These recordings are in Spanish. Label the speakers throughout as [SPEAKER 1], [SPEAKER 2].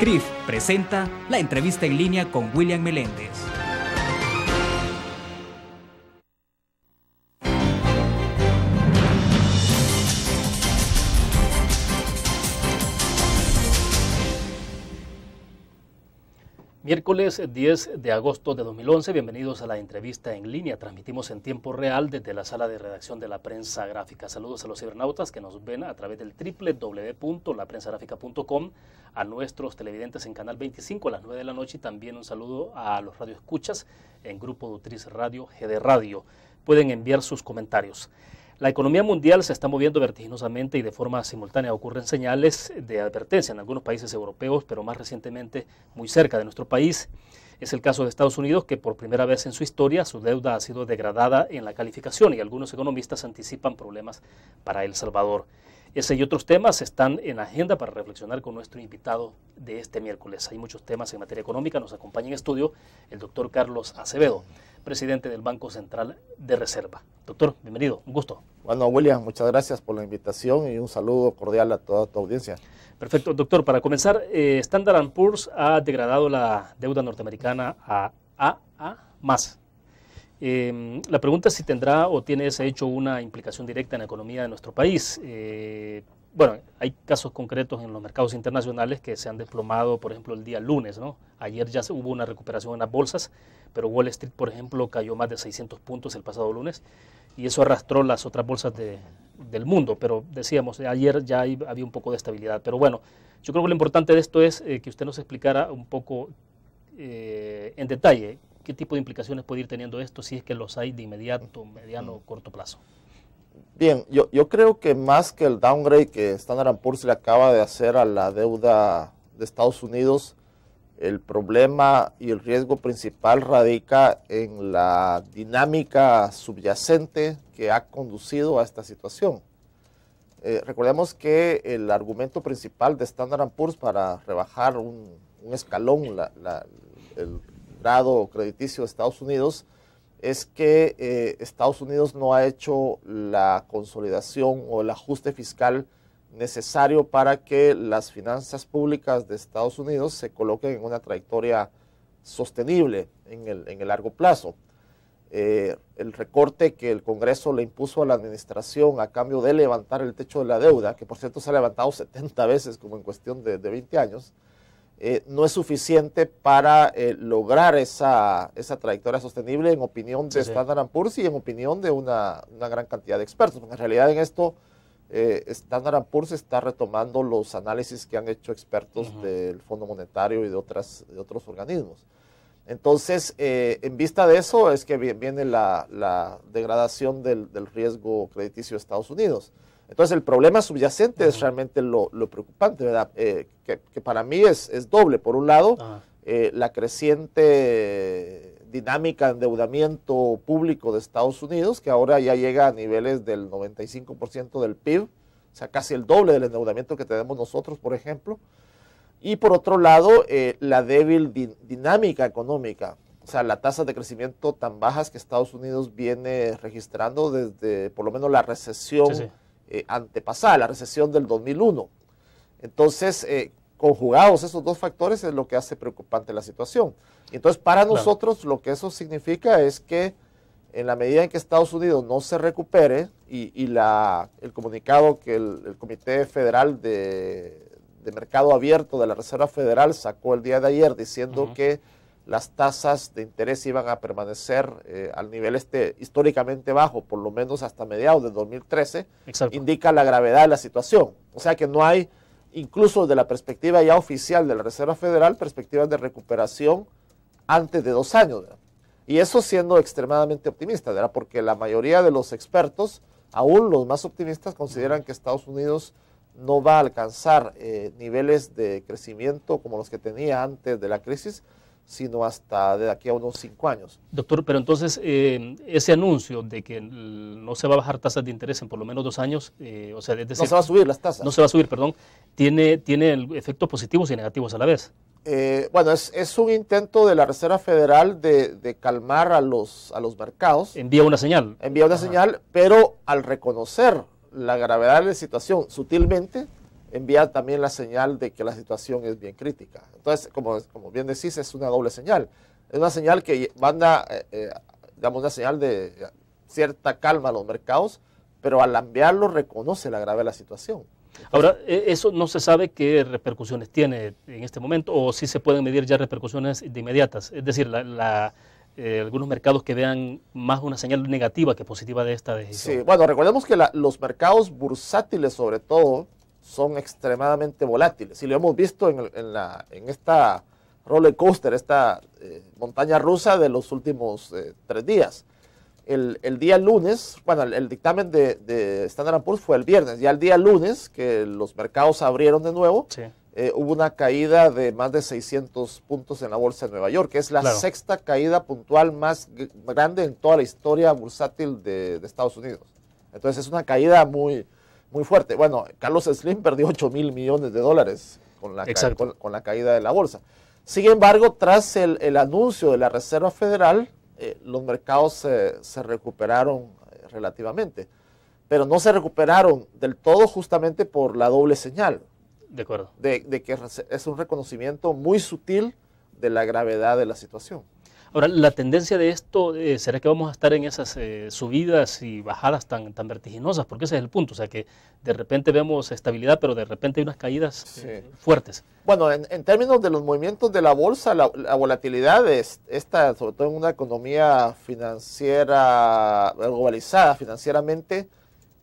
[SPEAKER 1] CRIF presenta la entrevista en línea con William Meléndez.
[SPEAKER 2] Miércoles 10 de agosto de 2011, bienvenidos a la entrevista en línea. Transmitimos en tiempo real desde la sala de redacción de La Prensa Gráfica. Saludos a los cibernautas que nos ven a través del www.laprensagráfica.com, a nuestros televidentes en Canal 25 a las 9 de la noche y también un saludo a los radioescuchas en Grupo Dutriz Radio, GD Radio. Pueden enviar sus comentarios. La economía mundial se está moviendo vertiginosamente y de forma simultánea. Ocurren señales de advertencia en algunos países europeos, pero más recientemente muy cerca de nuestro país. Es el caso de Estados Unidos, que por primera vez en su historia su deuda ha sido degradada en la calificación y algunos economistas anticipan problemas para El Salvador. Ese y otros temas están en agenda para reflexionar con nuestro invitado de este miércoles. Hay muchos temas en materia económica. Nos acompaña en estudio el doctor Carlos Acevedo, presidente del Banco Central de Reserva. Doctor, bienvenido, un gusto.
[SPEAKER 3] Bueno, William, muchas gracias por la invitación y un saludo cordial a toda tu audiencia.
[SPEAKER 2] Perfecto, doctor. Para comenzar, Standard & Poor's ha degradado la deuda norteamericana a AA+. La pregunta es si tendrá o tiene ese hecho una implicación directa en la economía de nuestro país. Bueno, hay casos concretos en los mercados internacionales que se han desplomado, por ejemplo, el día lunes, ¿no? Ayer ya hubo una recuperación en las bolsas, pero Wall Street, por ejemplo, cayó más de 600 puntos el pasado lunes y eso arrastró las otras bolsas del mundo. Pero decíamos, ayer ya había un poco de estabilidad. Pero bueno, yo creo que lo importante de esto es que usted nos explicara un poco en detalle qué tipo de implicaciones puede ir teniendo esto, si es que los hay de inmediato, mediano o corto plazo.
[SPEAKER 3] Bien, yo creo que más que el downgrade que Standard & Poor's le acaba de hacer a la deuda de Estados Unidos, el problema y el riesgo principal radica en la dinámica subyacente que ha conducido a esta situación. Recordemos que el argumento principal de Standard & Poor's para rebajar un escalón, el grado crediticio de Estados Unidos, es que Estados Unidos no ha hecho la consolidación o el ajuste fiscal necesario para que las finanzas públicas de Estados Unidos se coloquen en una trayectoria sostenible en el largo plazo. El recorte que el Congreso le impuso a la administración a cambio de levantar el techo de la deuda, que por cierto se ha levantado 70 veces como en cuestión de 20 años, no es suficiente para lograr esa trayectoria sostenible en opinión de Standard & Poor's y en opinión de una gran cantidad de expertos. Porque en realidad en esto Standard & Poor's está retomando los análisis que han hecho expertos del Fondo Monetario y de otros organismos. Entonces, en vista de eso es que viene la degradación del riesgo crediticio de Estados Unidos. Entonces, el problema subyacente es realmente lo preocupante, ¿verdad? Que para mí es doble. Por un lado, la creciente dinámica de endeudamiento público de Estados Unidos, que ahora ya llega a niveles del 95% del PIB, o sea, casi el doble del endeudamiento que tenemos nosotros, por ejemplo. Y por otro lado, la débil dinámica económica, o sea, la tasa de crecimiento tan bajas que Estados Unidos viene registrando desde por lo menos la recesión antepasada, la recesión del 2001. Entonces, conjugados esos dos factores es lo que hace preocupante la situación. Entonces, para nosotros lo que eso significa es que en la medida en que Estados Unidos no se recupere y el comunicado que el Comité Federal de Mercado Abierto de la Reserva Federal sacó el día de ayer diciendo que las tasas de interés iban a permanecer al nivel históricamente bajo, por lo menos hasta mediados de 2013, indica la gravedad de la situación. O sea que no hay, incluso desde la perspectiva ya oficial de la Reserva Federal, perspectivas de recuperación antes de 2 años, ¿verdad? Y eso siendo extremadamente optimista, ¿verdad? Porque la mayoría de los expertos, aún los más optimistas, consideran que Estados Unidos no va a alcanzar niveles de crecimiento como los que tenía antes de la crisis, sino hasta de aquí a unos 5 años.
[SPEAKER 2] Doctor, pero entonces ese anuncio de que no se va a bajar tasas de interés en por lo menos 2 años, o sea, es decir,
[SPEAKER 3] no se va a subir las tasas.
[SPEAKER 2] No se va a subir, perdón, tiene efectos positivos y negativos a la vez.
[SPEAKER 3] Bueno, es un intento de la Reserva Federal de calmar a los mercados.
[SPEAKER 2] Envía una señal.
[SPEAKER 3] Envía una señal, pero al reconocer la gravedad de la situación sutilmente, envía también la señal de que la situación es bien crítica. Entonces, como bien decís, es una doble señal. Es una señal que manda, digamos, una señal de cierta calma a los mercados, pero al enviarlo reconoce la gravedad de la situación.
[SPEAKER 2] Ahora, ¿eso no se sabe qué repercusiones tiene en este momento o si se pueden medir ya repercusiones de inmediatas? Es decir, algunos mercados que vean más una señal negativa que positiva de esta decisión.
[SPEAKER 3] Sí, bueno, recordemos que los mercados bursátiles sobre todo son extremadamente volátiles y lo hemos visto en esta roller coaster, esta montaña rusa de los últimos 3 días. El día lunes, bueno, el dictamen de Standard & Poor's fue el viernes, ya el día lunes que los mercados abrieron de nuevo,
[SPEAKER 2] Sí.
[SPEAKER 3] Hubo una caída de más de 600 puntos en la bolsa de Nueva York, que es la sexta caída puntual más grande en toda la historia bursátil de Estados Unidos. Entonces es una caída muy, muy fuerte. Bueno, Carlos Slim perdió $8,000 millones con la caída de la bolsa. Sin embargo, tras el anuncio de la Reserva Federal, los mercados se recuperaron relativamente, pero no se recuperaron del todo justamente por la doble señal.
[SPEAKER 2] De acuerdo.
[SPEAKER 3] De que es un reconocimiento muy sutil de la gravedad de la situación.
[SPEAKER 2] Ahora, la tendencia de esto, ¿será que vamos a estar en esas subidas y bajadas tan vertiginosas? Porque ese es el punto, o sea que de repente vemos estabilidad, pero de repente hay unas caídas fuertes.
[SPEAKER 3] Bueno, en términos de los movimientos de la bolsa, la volatilidad esta, sobre todo en una economía financiera globalizada financieramente,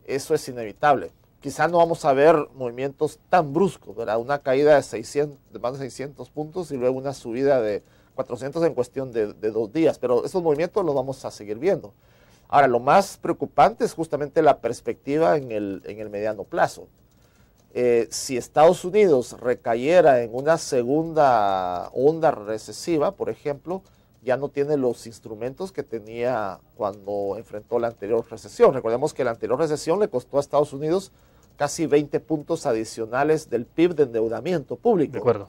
[SPEAKER 3] eso es inevitable. Quizá no vamos a ver movimientos tan bruscos, ¿verdad? Una caída de más de 600 puntos y luego una subida de 400 en cuestión de 2 días, pero esos movimientos los vamos a seguir viendo. Ahora, lo más preocupante es justamente la perspectiva en el mediano plazo. Si Estados Unidos recayera en una segunda onda recesiva, por ejemplo, ya no tiene los instrumentos que tenía cuando enfrentó la anterior recesión. Recordemos que la anterior recesión le costó a Estados Unidos casi 20 puntos adicionales del PIB de endeudamiento público.
[SPEAKER 2] De acuerdo.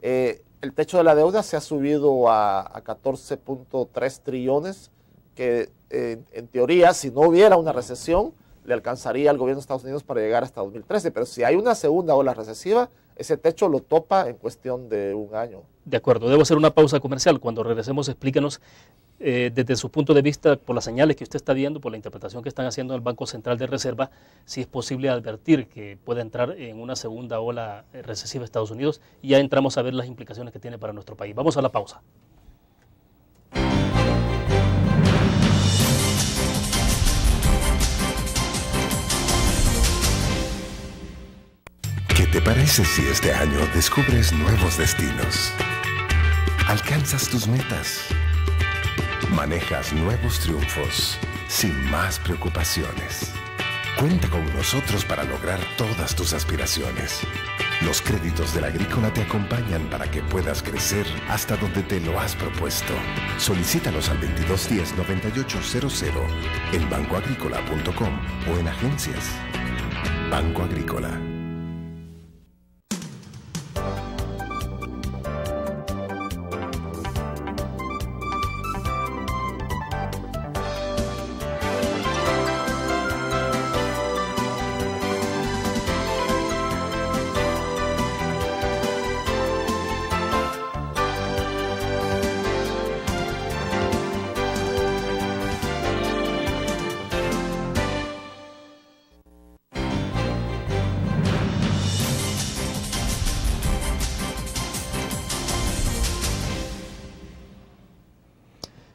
[SPEAKER 3] El techo de la deuda se ha subido a 14.3 trillones, que en teoría, si no hubiera una recesión, le alcanzaría al gobierno de Estados Unidos para llegar hasta 2013. Pero si hay una segunda ola recesiva, ese techo lo topa en cuestión de 1 año.
[SPEAKER 2] De acuerdo. Debo hacer una pausa comercial. Cuando regresemos, explíquenos desde su punto de vista, por las señales que usted está viendo, por la interpretación que están haciendo en el Banco Central de Reserva, si es posible advertir que puede entrar en una segunda ola recesiva Estados Unidos, y ya entramos a ver las implicaciones que tiene para nuestro país. Vamos a la pausa.
[SPEAKER 4] ¿Qué te parece si este año descubres nuevos destinos? Alcanzas tus metas. Manejas nuevos triunfos sin más preocupaciones. Cuenta con nosotros para lograr todas tus aspiraciones. Los créditos de la Agrícola te acompañan para que puedas crecer hasta donde te lo has propuesto. Solicítalos al 2210-9800 en bancoagricola.com o en agencias. Banco Agrícola.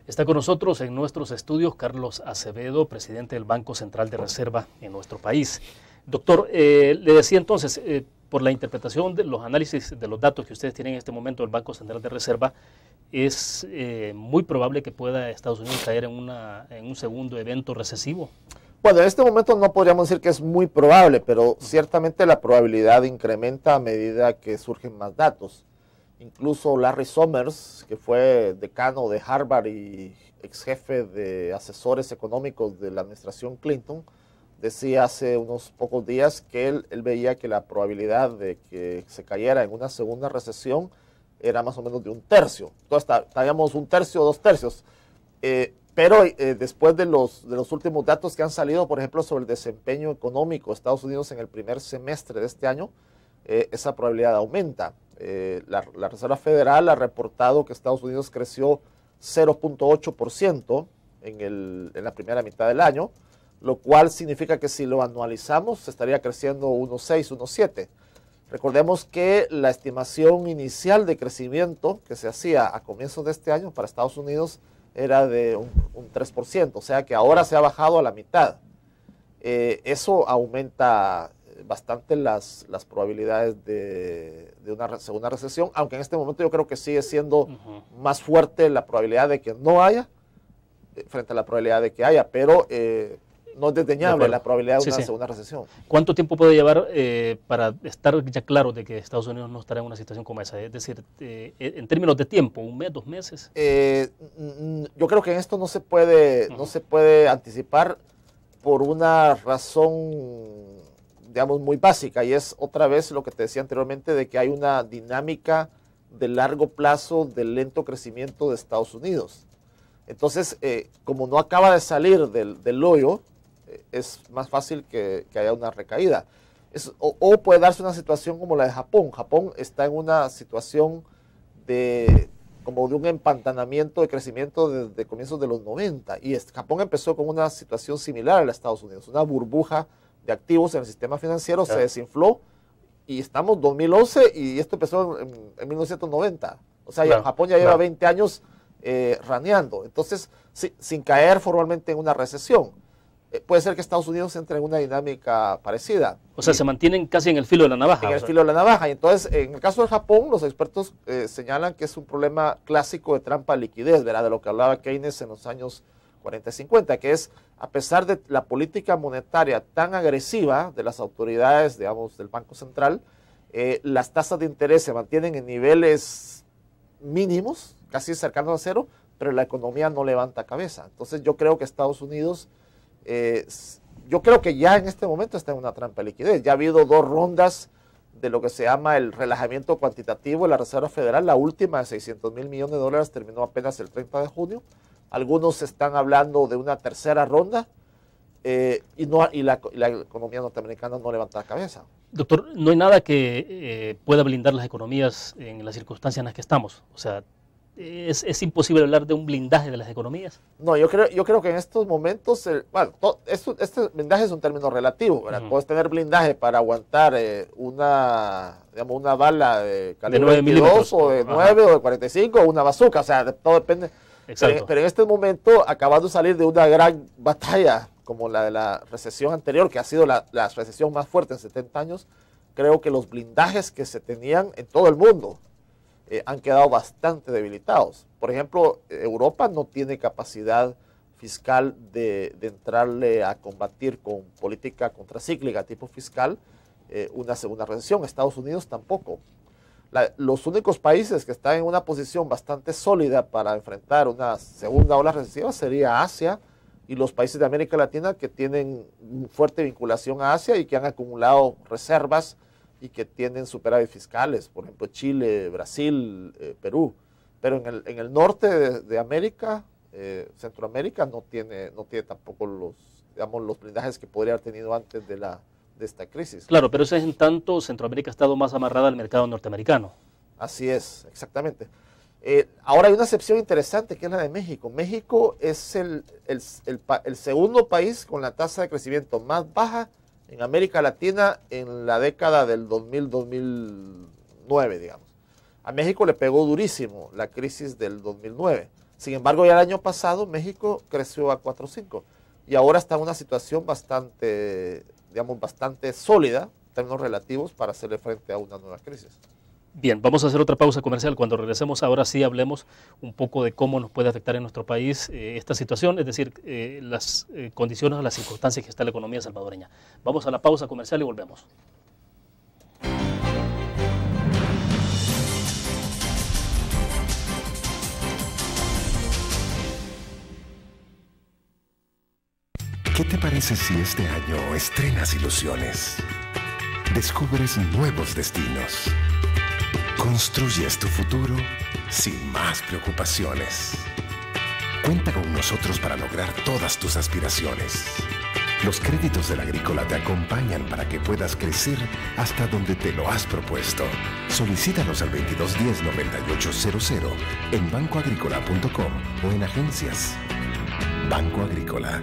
[SPEAKER 2] Está con nosotros en nuestros estudios Carlos Acevedo, presidente del Banco Central de Reserva en nuestro país. Doctor, le decía entonces, por la interpretación de los análisis de los datos que ustedes tienen en este momento del Banco Central de Reserva, es muy probable que pueda Estados Unidos caer en un segundo evento recesivo.
[SPEAKER 3] Bueno, en este momento no podríamos decir que es muy probable, pero ciertamente la probabilidad incrementa a medida que surgen más datos. Incluso Larry Summers, que fue decano de Harvard y ex jefe de asesores económicos de la administración Clinton, decía hace unos pocos días que él veía que la probabilidad de que se cayera en una segunda recesión era más o menos de 1/3. Entonces estaríamos 1/3 o 2/3. Pero después de los últimos datos que han salido, por ejemplo, sobre el desempeño económico de Estados Unidos en el primer semestre de este año, esa probabilidad aumenta. La Reserva Federal ha reportado que Estados Unidos creció 0.8% en la primera mitad del año, lo cual significa que si lo anualizamos estaría creciendo 1.6, 1.7. Recordemos que la estimación inicial de crecimiento que se hacía a comienzos de este año para Estados Unidos era de un 3%, o sea que ahora se ha bajado a la mitad. Eso aumenta bastante las probabilidades de una segunda recesión, aunque en este momento yo creo que sigue siendo más fuerte la probabilidad de que no haya frente a la probabilidad de que haya, pero no es desdeñable la probabilidad de una segunda recesión.
[SPEAKER 2] ¿Cuánto tiempo puede llevar para estar ya claro de que Estados Unidos no estará en una situación como esa? Es decir, en términos de tiempo, ¿un mes, 2 meses?
[SPEAKER 3] Yo creo que en esto no se puede anticipar por una razón, digamos, muy básica, y es otra vez lo que te decía anteriormente de que hay una dinámica de largo plazo del lento crecimiento de Estados Unidos. Entonces, como no acaba de salir del hoyo, es más fácil que haya una recaída. O puede darse una situación como la de Japón. Japón está en una situación como de un empantanamiento de crecimiento desde comienzos de los 90. Y Japón empezó con una situación similar a la de Estados Unidos. Una burbuja de activos en el sistema financiero se desinfló y estamos en 2011 y esto empezó en 1990. O sea, Japón ya lleva 20 años raneando. Entonces, sin caer formalmente en una recesión. Puede ser que Estados Unidos entre en una dinámica parecida.
[SPEAKER 2] O sea, se mantienen casi en el filo de la navaja.
[SPEAKER 3] En el filo de la navaja. Y entonces, en el caso de Japón, los expertos señalan que es un problema clásico de trampa de liquidez, ¿verdad? De lo que hablaba Keynes en los años 40 y 50, que es, a pesar de la política monetaria tan agresiva de las autoridades, digamos, del Banco Central, las tasas de interés se mantienen en niveles mínimos, casi cercanos a cero, pero la economía no levanta cabeza. Entonces, yo creo que Estados Unidos... yo creo que ya en este momento está en una trampa de liquidez. Ya ha habido 2 rondas de lo que se llama el relajamiento cuantitativo de la Reserva Federal. La última de $600,000 millones terminó apenas el 30 de junio. Algunos están hablando de una tercera ronda y la economía norteamericana no levanta la cabeza.
[SPEAKER 2] Doctor, no hay nada que pueda blindar las economías en las circunstancias en las que estamos. O sea, ¿es imposible hablar de un blindaje de las economías? No,
[SPEAKER 3] yo creo que en estos momentos, este blindaje es un término relativo, ¿verdad? Puedes tener blindaje para aguantar una bala de calibre 22 o de 9 o de 45 o una bazooka, o sea, todo depende. Pero en este momento, acabando de salir de una gran batalla como la de la recesión anterior, que ha sido la recesión más fuerte en 70 años, creo que los blindajes que se tenían en todo el mundo han quedado bastante debilitados. Por ejemplo, Europa no tiene capacidad fiscal de entrarle a combatir con política contracíclica tipo fiscal una segunda recesión. Estados Unidos tampoco. Los únicos países que están en una posición bastante sólida para enfrentar una segunda ola recesiva sería Asia y los países de América Latina que tienen fuerte vinculación a Asia y que han acumulado reservas y que tienen superávit fiscales, por ejemplo Chile, Brasil, Perú. Pero en el norte de América, Centroamérica, no tiene tampoco los blindajes que podría haber tenido antes de esta crisis.
[SPEAKER 2] Claro, pero eso es en tanto Centroamérica ha estado más amarrada al mercado norteamericano.
[SPEAKER 3] Así es, exactamente. Ahora hay una excepción interesante que es la de México. México es el segundo país con la tasa de crecimiento más baja en América Latina en la década del 2000-2009, digamos. A México le pegó durísimo la crisis del 2009. Sin embargo, ya el año pasado México creció a 4.5 y ahora está en una situación bastante sólida en términos relativos para hacerle frente a una nueva crisis.
[SPEAKER 2] Bien, vamos a hacer otra pausa comercial. Cuando regresemos, ahora sí hablemos un poco de cómo nos puede afectar en nuestro país esta situación, es decir, las condiciones o las circunstancias que está la economía salvadoreña. Vamos a la pausa comercial y volvemos.
[SPEAKER 4] ¿Qué te parece si este año estrenas ilusiones? Descubres nuevos destinos. Construyes tu futuro sin más preocupaciones. Cuenta con nosotros para lograr todas tus aspiraciones. Los créditos del Agrícola te acompañan para que puedas crecer hasta donde te lo has propuesto. Solicítalos al 2210-9800 en bancoagricola.com o en agencias. Banco Agrícola.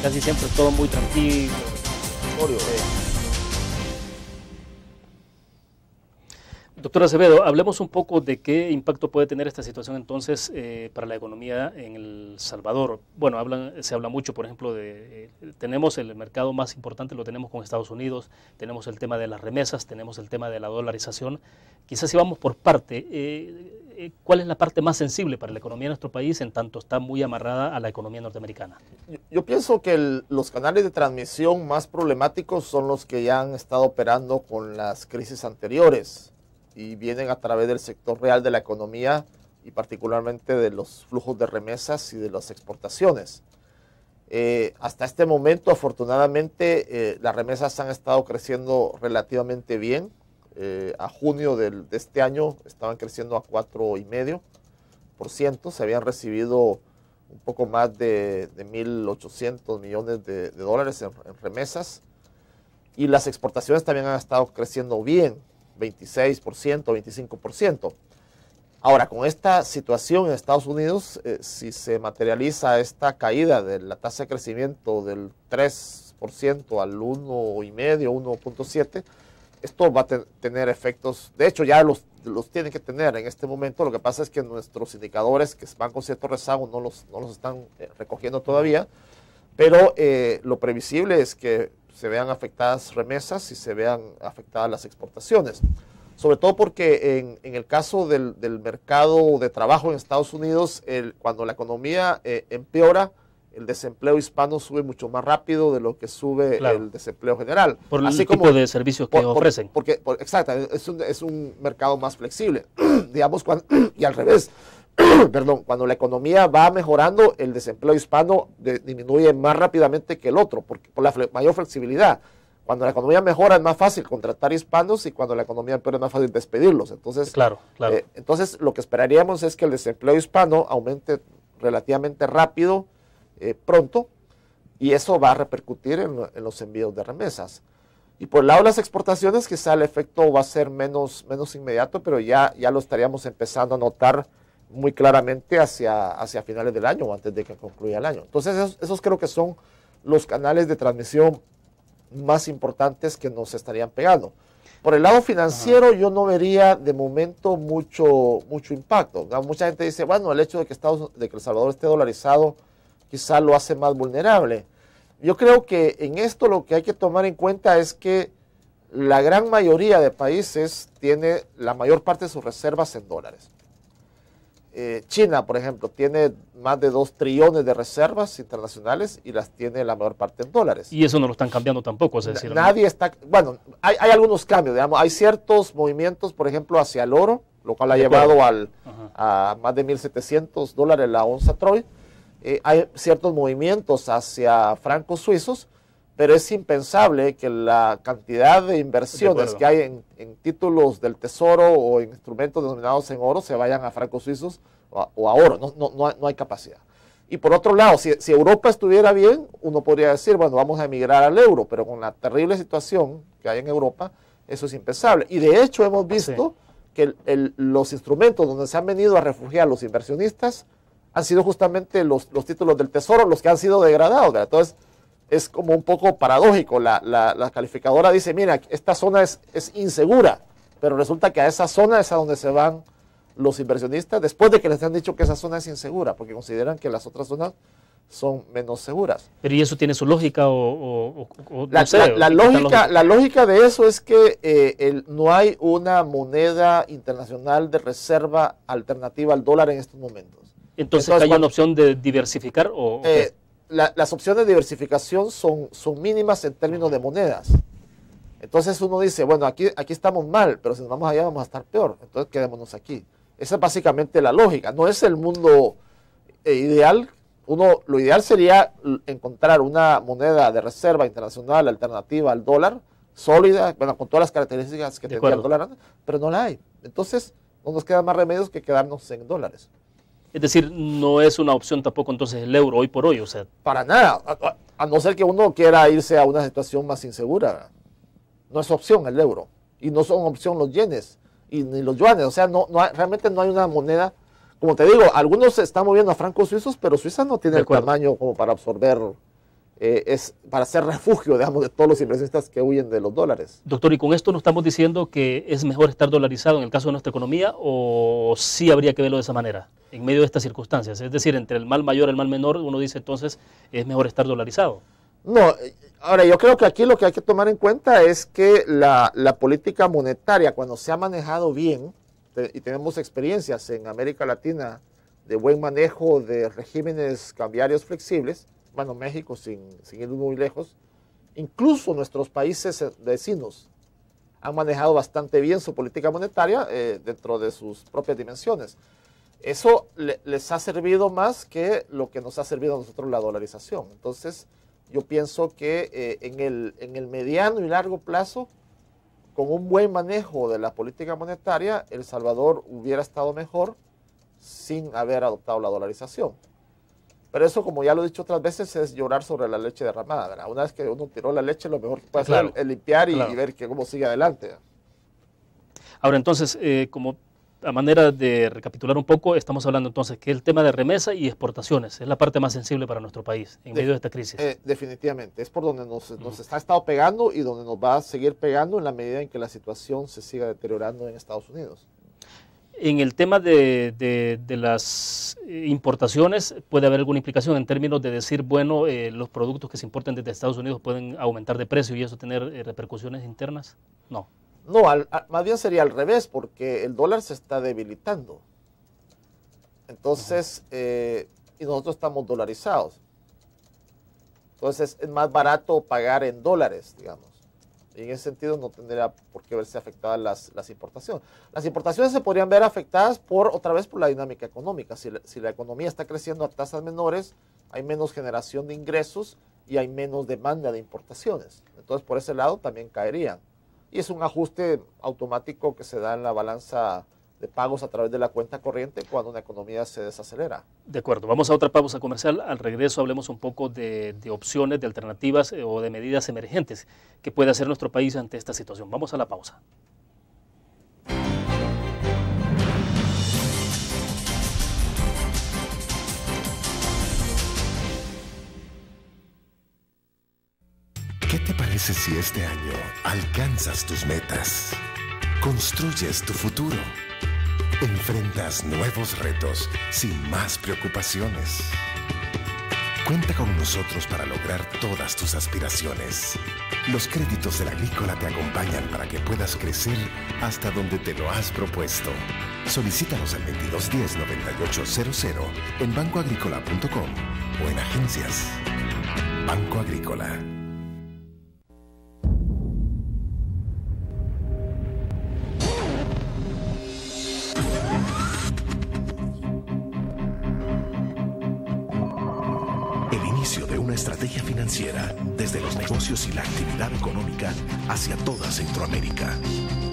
[SPEAKER 2] Casi siempre es todo muy tranquilo. Doctor Acevedo, hablemos un poco de qué impacto puede tener esta situación entonces para la economía en El Salvador. Bueno, se habla mucho, por ejemplo, tenemos el mercado más importante, lo tenemos con Estados Unidos, tenemos el tema de las remesas, tenemos el tema de la dolarización. Quizás si vamos por parte, ¿cuál es la parte más sensible para la economía de nuestro país en tanto está muy amarrada a la economía norteamericana?
[SPEAKER 3] Yo pienso que los canales de transmisión más problemáticos son los que ya han estado operando con las crisis anteriores y vienen a través del sector real de la economía y particularmente de los flujos de remesas y de las exportaciones. Hasta este momento, afortunadamente, las remesas han estado creciendo relativamente bien. A junio de este año estaban creciendo a 4,5%. Se habían recibido un poco más de 1.800 millones de dólares en remesas. Y las exportaciones también han estado creciendo bien, 26%, 25%. Ahora, con esta situación en Estados Unidos, si se materializa esta caída de la tasa de crecimiento del 3% al 1,5%, 1,7%, esto va a tener efectos, de hecho ya los tiene que tener en este momento. Lo que pasa es que nuestros indicadores que van con cierto rezago no los están recogiendo todavía, pero lo previsible es que se vean afectadas remesas y se vean afectadas las exportaciones. Sobre todo porque en el caso del mercado de trabajo en Estados Unidos, cuando la economía empeora, el desempleo hispano sube mucho más rápido de lo que sube el desempleo general.
[SPEAKER 2] Por el tipo de servicios que ofrecen.
[SPEAKER 3] Exacto, es un mercado más flexible. Digamos, y al revés, perdón, cuando la economía va mejorando, el desempleo hispano disminuye más rápidamente que el otro, por la mayor flexibilidad. Cuando la economía mejora es más fácil contratar hispanos y cuando la economía empeora es más fácil despedirlos. Entonces, entonces lo que esperaríamos es que el desempleo hispano aumente relativamente rápido, pronto, y eso va a repercutir en los envíos de remesas. Y por el lado de las exportaciones, quizá el efecto va a ser menos inmediato, pero ya lo estaríamos empezando a notar muy claramente hacia finales del año o antes de que concluya el año. Entonces esos creo que son los canales de transmisión más importantes que nos estarían pegando. Por el lado financiero, yo no vería de momento mucho impacto. Mucha gente dice, bueno, el hecho de que El Salvador esté dolarizado quizá lo hace más vulnerable. Yo creo que en esto lo que hay que tomar en cuenta es que la gran mayoría de países tiene la mayor parte de sus reservas en dólares. China, por ejemplo, tiene más de 2 trillones de reservas internacionales y las tiene la mayor parte en dólares.
[SPEAKER 2] Y eso no lo están cambiando tampoco, es decir.
[SPEAKER 3] Nadie está, bueno, hay algunos cambios, digamos, hay ciertos movimientos, por ejemplo, hacia el oro, lo cual ha llevado a más de $1,700 la onza Troy. Hay ciertos movimientos hacia francos suizos, pero es impensable que la cantidad de inversiones que hay en títulos del tesoro o en instrumentos denominados en oro se vayan a francos suizos o a oro. No hay capacidad. Y por otro lado, si Europa estuviera bien, uno podría decir, bueno, vamos a emigrar al euro, pero con la terrible situación que hay en Europa, eso es impensable. Y de hecho hemos visto que los instrumentos donde se han venido a refugiar los inversionistas han sido justamente los títulos del tesoro los que han sido degradados, ¿verdad? Entonces, es como un poco paradójico. La calificadora dice, mira, esta zona es insegura, pero resulta que a esa zona es a donde se van los inversionistas después de que les han dicho que esa zona es insegura, porque consideran que las otras zonas son menos seguras.
[SPEAKER 2] ¿Pero y eso tiene su lógica o
[SPEAKER 3] la lógica de eso es que no hay una moneda internacional de reserva alternativa al dólar en estos momentos.
[SPEAKER 2] Entonces ¿hay una opción de diversificar?
[SPEAKER 3] las opciones de diversificación son mínimas en términos de monedas. Entonces uno dice, bueno, aquí estamos mal, pero si nos vamos allá vamos a estar peor, entonces quedémonos aquí. Esa es básicamente la lógica. No es el mundo ideal. Lo ideal sería encontrar una moneda de reserva internacional alternativa al dólar, sólida, bueno, con todas las características que tendría el dólar, pero no la hay. Entonces no nos queda más remedios que quedarnos en dólares.
[SPEAKER 2] Es decir, no es una opción tampoco entonces el euro hoy por hoy, o sea.
[SPEAKER 3] Para nada, a no ser que uno quiera irse a una situación más insegura. No es opción el euro, y no son opción los yenes, y ni los yuanes, o sea, realmente no hay una moneda. Como te digo, algunos se están moviendo a francos suizos, pero Suiza no tiene el tamaño como para absorber, para ser refugio, digamos, de todos los inversionistas que huyen de los dólares.
[SPEAKER 2] Doctor, ¿y con esto no estamos diciendo que es mejor estar dolarizado en el caso de nuestra economía, o sí habría que verlo de esa manera, en medio de estas circunstancias? Es decir, entre el mal mayor y el mal menor, uno dice entonces, es mejor estar dolarizado.
[SPEAKER 3] No, ahora yo creo que aquí lo que hay que tomar en cuenta es que la política monetaria, cuando se ha manejado bien, y tenemos experiencias en América Latina de buen manejo de regímenes cambiarios flexibles, bueno, México sin ir muy lejos, incluso nuestros países vecinos han manejado bastante bien su política monetaria dentro de sus propias dimensiones. Eso les ha servido más que lo que nos ha servido a nosotros la dolarización. Entonces, yo pienso que en el mediano y largo plazo, con un buen manejo de la política monetaria, El Salvador hubiera estado mejor sin haber adoptado la dolarización. Pero eso, como ya lo he dicho otras veces, es llorar sobre la leche derramada, ¿verdad? Una vez que uno tiró la leche, lo mejor que puede hacer es limpiar y ver cómo sigue adelante.
[SPEAKER 2] Ahora, entonces, como a manera de recapitular un poco, estamos hablando entonces que el tema de remesa y exportaciones es la parte más sensible para nuestro país en medio de esta crisis.
[SPEAKER 3] Definitivamente, es por donde nos ha estado pegando y donde nos va a seguir pegando en la medida en que la situación se siga deteriorando en Estados Unidos.
[SPEAKER 2] En el tema de las importaciones, ¿puede haber alguna implicación en términos de decir, bueno, los productos que se importan desde Estados Unidos pueden aumentar de precio y eso tener repercusiones internas? No.
[SPEAKER 3] No, más bien sería al revés, porque el dólar se está debilitando. Entonces, y nosotros estamos dolarizados. Entonces, es más barato pagar en dólares, digamos. Y en ese sentido no tendría por qué verse afectadas las importaciones. Las importaciones se podrían ver afectadas otra vez por la dinámica económica. Si la economía está creciendo a tasas menores, hay menos generación de ingresos y hay menos demanda de importaciones. Entonces, por ese lado también caerían. Y es un ajuste automático que se da en la balanza de pagos a través de la cuenta corriente cuando una economía se desacelera.
[SPEAKER 2] De acuerdo, vamos a otra pausa comercial. Al regreso hablemos un poco de opciones, de alternativas o de medidas emergentes que puede hacer nuestro país ante esta situación. Vamos a la pausa.
[SPEAKER 4] ¿Qué te parece si este año alcanzas tus metas? Construyes tu futuro. Enfrentas nuevos retos sin más preocupaciones. Cuenta con nosotros para lograr todas tus aspiraciones. Los créditos de la Agrícola te acompañan para que puedas crecer hasta donde te lo has propuesto. Solicítanos al 2210-9800 en bancoagricola.com o en agencias. Banco Agrícola. Estrategia financiera desde los negocios y la actividad económica hacia toda Centroamérica.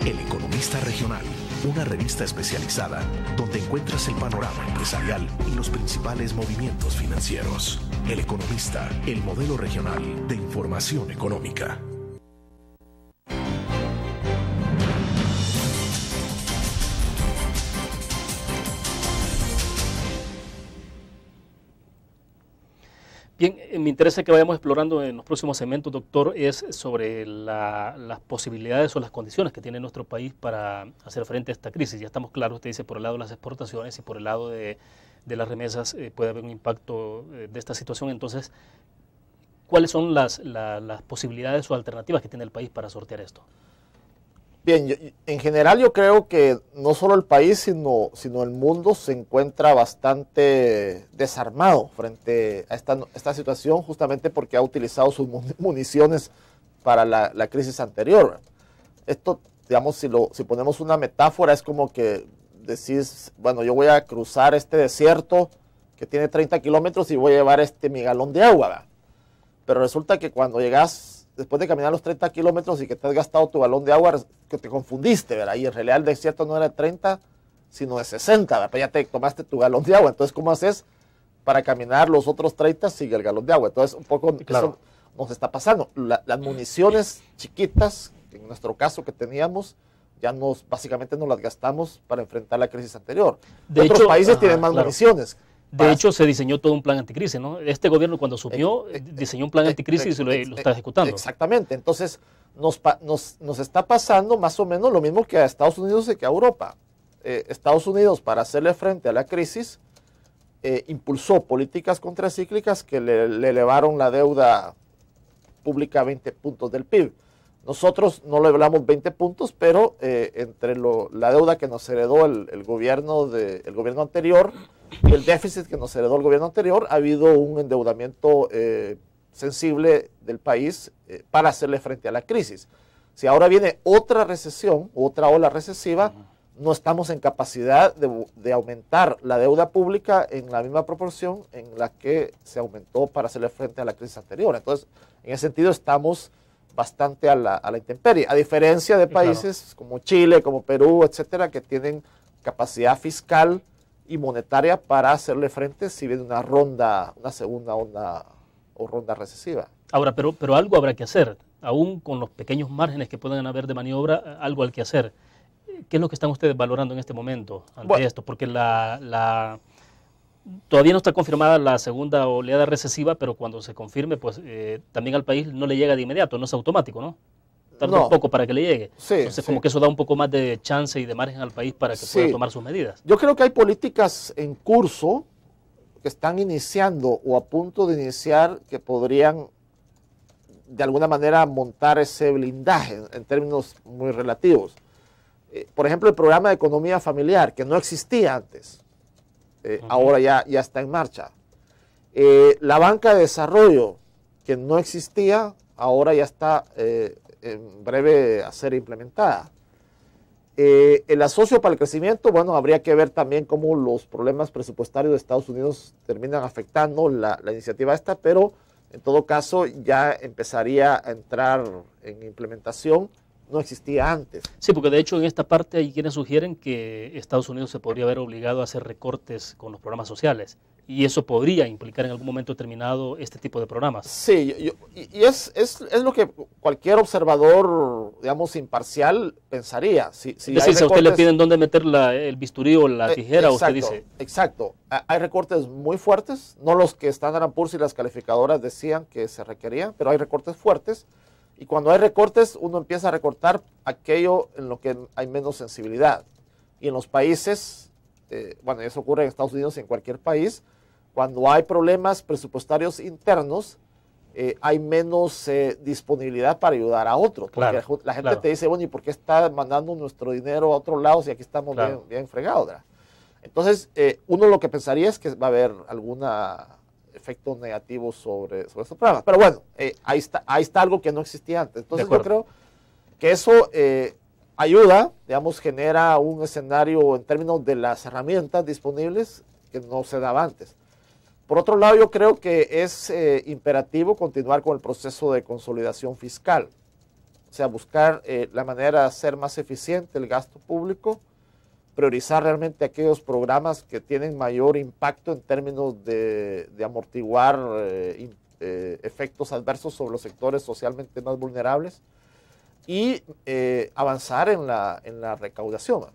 [SPEAKER 4] El Economista Regional, una revista especializada donde encuentras el panorama empresarial y los principales movimientos financieros. El Economista, el modelo regional de información económica.
[SPEAKER 2] Bien, me interesa que vayamos explorando en los próximos segmentos, doctor, es sobre las posibilidades o las condiciones que tiene nuestro país para hacer frente a esta crisis. Ya estamos claros, usted dice, por el lado de las exportaciones y por el lado de las remesas puede haber un impacto de esta situación. Entonces, ¿cuáles son las posibilidades o alternativas que tiene el país para sortear esto?
[SPEAKER 3] Bien, en general yo creo que no solo el país, sino el mundo se encuentra bastante desarmado frente a esta situación, justamente porque ha utilizado sus municiones para la crisis anterior. Esto, digamos, si ponemos una metáfora, es como que decís, bueno, yo voy a cruzar este desierto que tiene 30 kilómetros y voy a llevar mi galón de agua, ¿verdad? Pero resulta que cuando llegas, después de caminar los 30 kilómetros y que te has gastado tu galón de agua, que te confundiste, ¿verdad? Y en realidad el desierto no era de 30, sino de 60, ¿verdad? Pero ya te tomaste tu galón de agua. Entonces, ¿cómo haces para caminar los otros 30 sin el galón de agua? Entonces, un poco claro, eso nos está pasando. Las municiones chiquitas, en nuestro caso que teníamos, ya básicamente nos las gastamos para enfrentar la crisis anterior. Otros países tienen más municiones.
[SPEAKER 2] De hecho, se diseñó todo un plan anticrisis, ¿no? Este gobierno, cuando asumió, diseñó un plan anticrisis y lo está ejecutando.
[SPEAKER 3] Exactamente. Entonces, nos está pasando más o menos lo mismo que a Estados Unidos y que a Europa. Estados Unidos, para hacerle frente a la crisis, impulsó políticas contracíclicas que le elevaron la deuda pública a 20 puntos del PIB. Nosotros no le hablamos 20 puntos, pero entre la deuda que nos heredó el gobierno anterior y el déficit que nos heredó el gobierno anterior, ha habido un endeudamiento sensible del país para hacerle frente a la crisis. Si ahora viene otra recesión, otra ola recesiva, no estamos en capacidad de aumentar la deuda pública en la misma proporción en la que se aumentó para hacerle frente a la crisis anterior. Entonces, en ese sentido estamos bastante a la intemperie, a diferencia de países como Chile, como Perú, etcétera, que tienen capacidad fiscal y monetaria para hacerle frente si viene una segunda onda o ronda recesiva.
[SPEAKER 2] Ahora, pero algo habrá que hacer, aún con los pequeños márgenes que puedan haber de maniobra, algo hay que hacer. ¿Qué es lo que están ustedes valorando en este momento ante esto? Porque todavía no está confirmada la segunda oleada recesiva, pero cuando se confirme, pues también al país no le llega de inmediato, no es automático, ¿no? Tarda un poco para que le llegue.
[SPEAKER 3] Sí,
[SPEAKER 2] entonces, como que eso da un poco más de chance y de margen al país para que pueda tomar sus medidas.
[SPEAKER 3] Yo creo que hay políticas en curso que están iniciando o a punto de iniciar que podrían de alguna manera montar ese blindaje en términos muy relativos. Por ejemplo, el programa de economía familiar, que no existía antes. Ahora ya está en marcha. La banca de desarrollo, que no existía, ahora ya está en breve a ser implementada. El asocio para el crecimiento, bueno, habría que ver también cómo los problemas presupuestarios de Estados Unidos terminan afectando la iniciativa esta, pero en todo caso ya empezaría a entrar en implementación. No existía antes.
[SPEAKER 2] Sí, porque de hecho en esta parte hay quienes sugieren que Estados Unidos se podría haber obligado a hacer recortes con los programas sociales y eso podría implicar en algún momento determinado este tipo de programas.
[SPEAKER 3] Sí, y es lo que cualquier observador, digamos, imparcial pensaría. Si
[SPEAKER 2] es decir, si a usted le piden dónde meter el bisturí o la tijera, usted dice...
[SPEAKER 3] Exacto. Hay recortes muy fuertes, no los que Standard & Poor's y las calificadoras decían que se requerían, pero hay recortes fuertes. Y cuando hay recortes, uno empieza a recortar aquello en lo que hay menos sensibilidad. Y en los países, bueno, eso ocurre en Estados Unidos y en cualquier país, cuando hay problemas presupuestarios internos, hay menos disponibilidad para ayudar a otros. Porque la gente te dice, bueno, ¿y por qué está mandando nuestro dinero a otros lados y aquí estamos bien fregados? ¿Verdad? Entonces, uno lo que pensaría es que va a haber alguna efectos negativos sobre estos programas. Pero bueno, ahí está algo que no existía antes. Entonces yo creo que eso ayuda, digamos, genera un escenario en términos de las herramientas disponibles que no se daba antes. Por otro lado, yo creo que es imperativo continuar con el proceso de consolidación fiscal. O sea, buscar la manera de hacer más eficiente el gasto público, priorizar realmente aquellos programas que tienen mayor impacto en términos de amortiguar efectos adversos sobre los sectores socialmente más vulnerables y avanzar en la recaudación.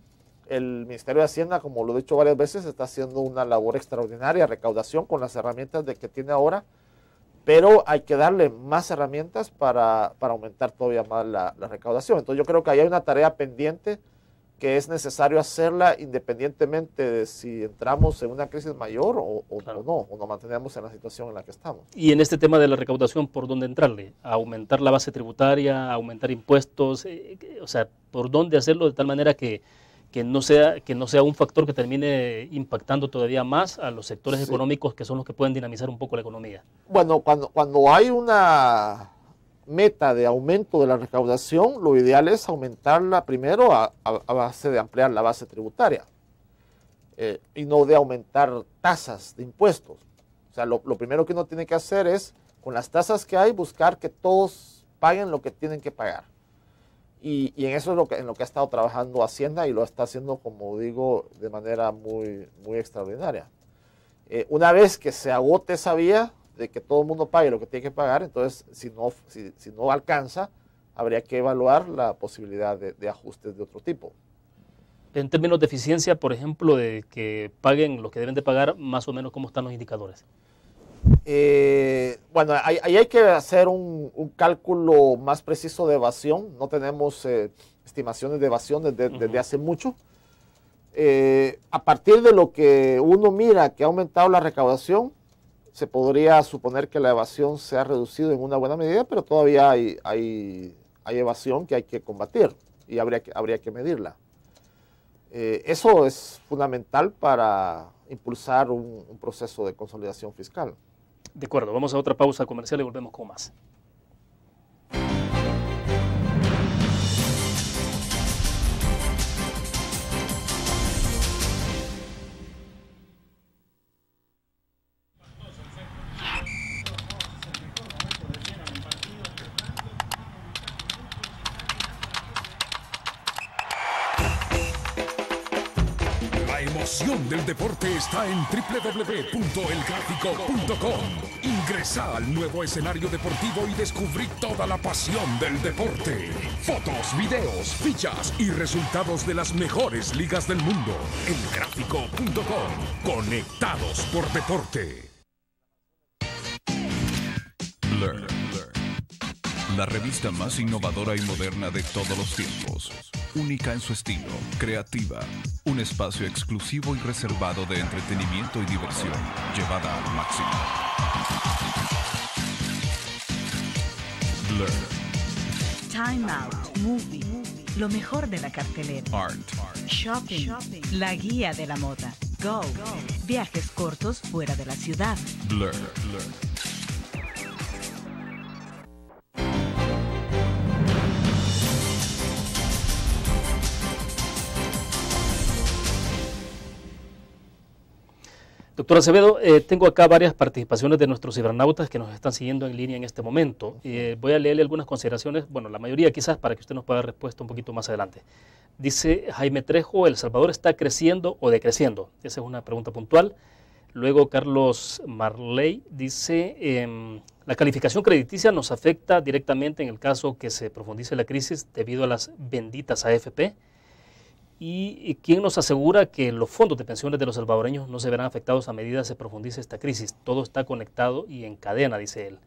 [SPEAKER 3] El Ministerio de Hacienda, como lo he dicho varias veces, está haciendo una labor extraordinaria de recaudación con las herramientas que tiene ahora, pero hay que darle más herramientas para aumentar todavía más la recaudación. Entonces yo creo que ahí hay una tarea pendiente que es necesario hacerla independientemente de si entramos en una crisis mayor o no, o nos mantenemos en la situación en la que estamos.
[SPEAKER 2] Y en este tema de la recaudación, ¿por dónde entrarle? ¿A aumentar la base tributaria, a aumentar impuestos? O sea, ¿por dónde hacerlo de tal manera que no sea un factor que termine impactando todavía más a los sectores económicos que son los que pueden dinamizar un poco la economía?
[SPEAKER 3] Bueno, cuando hay una meta de aumento de la recaudación, lo ideal es aumentarla primero a base de ampliar la base tributaria y no de aumentar tasas de impuestos. O sea, lo primero que uno tiene que hacer es, con las tasas que hay, buscar que todos paguen lo que tienen que pagar. Y en eso es en lo que ha estado trabajando Hacienda y lo está haciendo, como digo, de manera muy, muy extraordinaria. Una vez que se agote esa vía de que todo el mundo pague lo que tiene que pagar, entonces si no alcanza, habría que evaluar la posibilidad de ajustes de otro tipo.
[SPEAKER 2] En términos de eficiencia, por ejemplo, de que paguen lo que deben de pagar, más o menos, ¿cómo están los indicadores?
[SPEAKER 3] Bueno, ahí hay que hacer un cálculo más preciso de evasión. No tenemos estimaciones de evasión desde hace mucho. A partir de lo que uno mira que ha aumentado la recaudación, se podría suponer que la evasión se ha reducido en una buena medida, pero todavía hay evasión que hay que combatir y habría que medirla. Eso es fundamental para impulsar un proceso de consolidación fiscal.
[SPEAKER 2] De acuerdo, vamos a otra pausa comercial y volvemos con más.
[SPEAKER 5] La emoción del deporte está en www.elgrafico.com. Ingresa al nuevo escenario deportivo y descubrí toda la pasión del deporte. Fotos, videos, fichas y resultados de las mejores ligas del mundo. Elgrafico.com. Conectados por deporte.
[SPEAKER 6] Blur. La revista más innovadora y moderna de todos los tiempos. Única en su estilo, creativa. Un espacio exclusivo y reservado de entretenimiento y diversión, llevada al máximo. Blur.
[SPEAKER 7] Time Out, Movie, lo mejor de la cartelera.
[SPEAKER 6] Art.
[SPEAKER 7] Shopping, la guía de la moda. Go, viajes cortos fuera de la ciudad.
[SPEAKER 6] Blur.
[SPEAKER 2] Doctor Acevedo, tengo acá varias participaciones de nuestros cibernautas que nos están siguiendo en línea en este momento. Voy a leerle algunas consideraciones, bueno, la mayoría quizás para que usted nos pueda dar respuesta un poquito más adelante. Dice Jaime Trejo, ¿El Salvador está creciendo o decreciendo? Esa es una pregunta puntual. Luego Carlos Marley dice, la calificación crediticia nos afecta directamente en el caso que se profundice la crisis debido a las benditas AFP. ¿Y quién nos asegura que los fondos de pensiones de los salvadoreños no se verán afectados a medida que se profundice esta crisis? Todo está conectado y en cadena, dice él.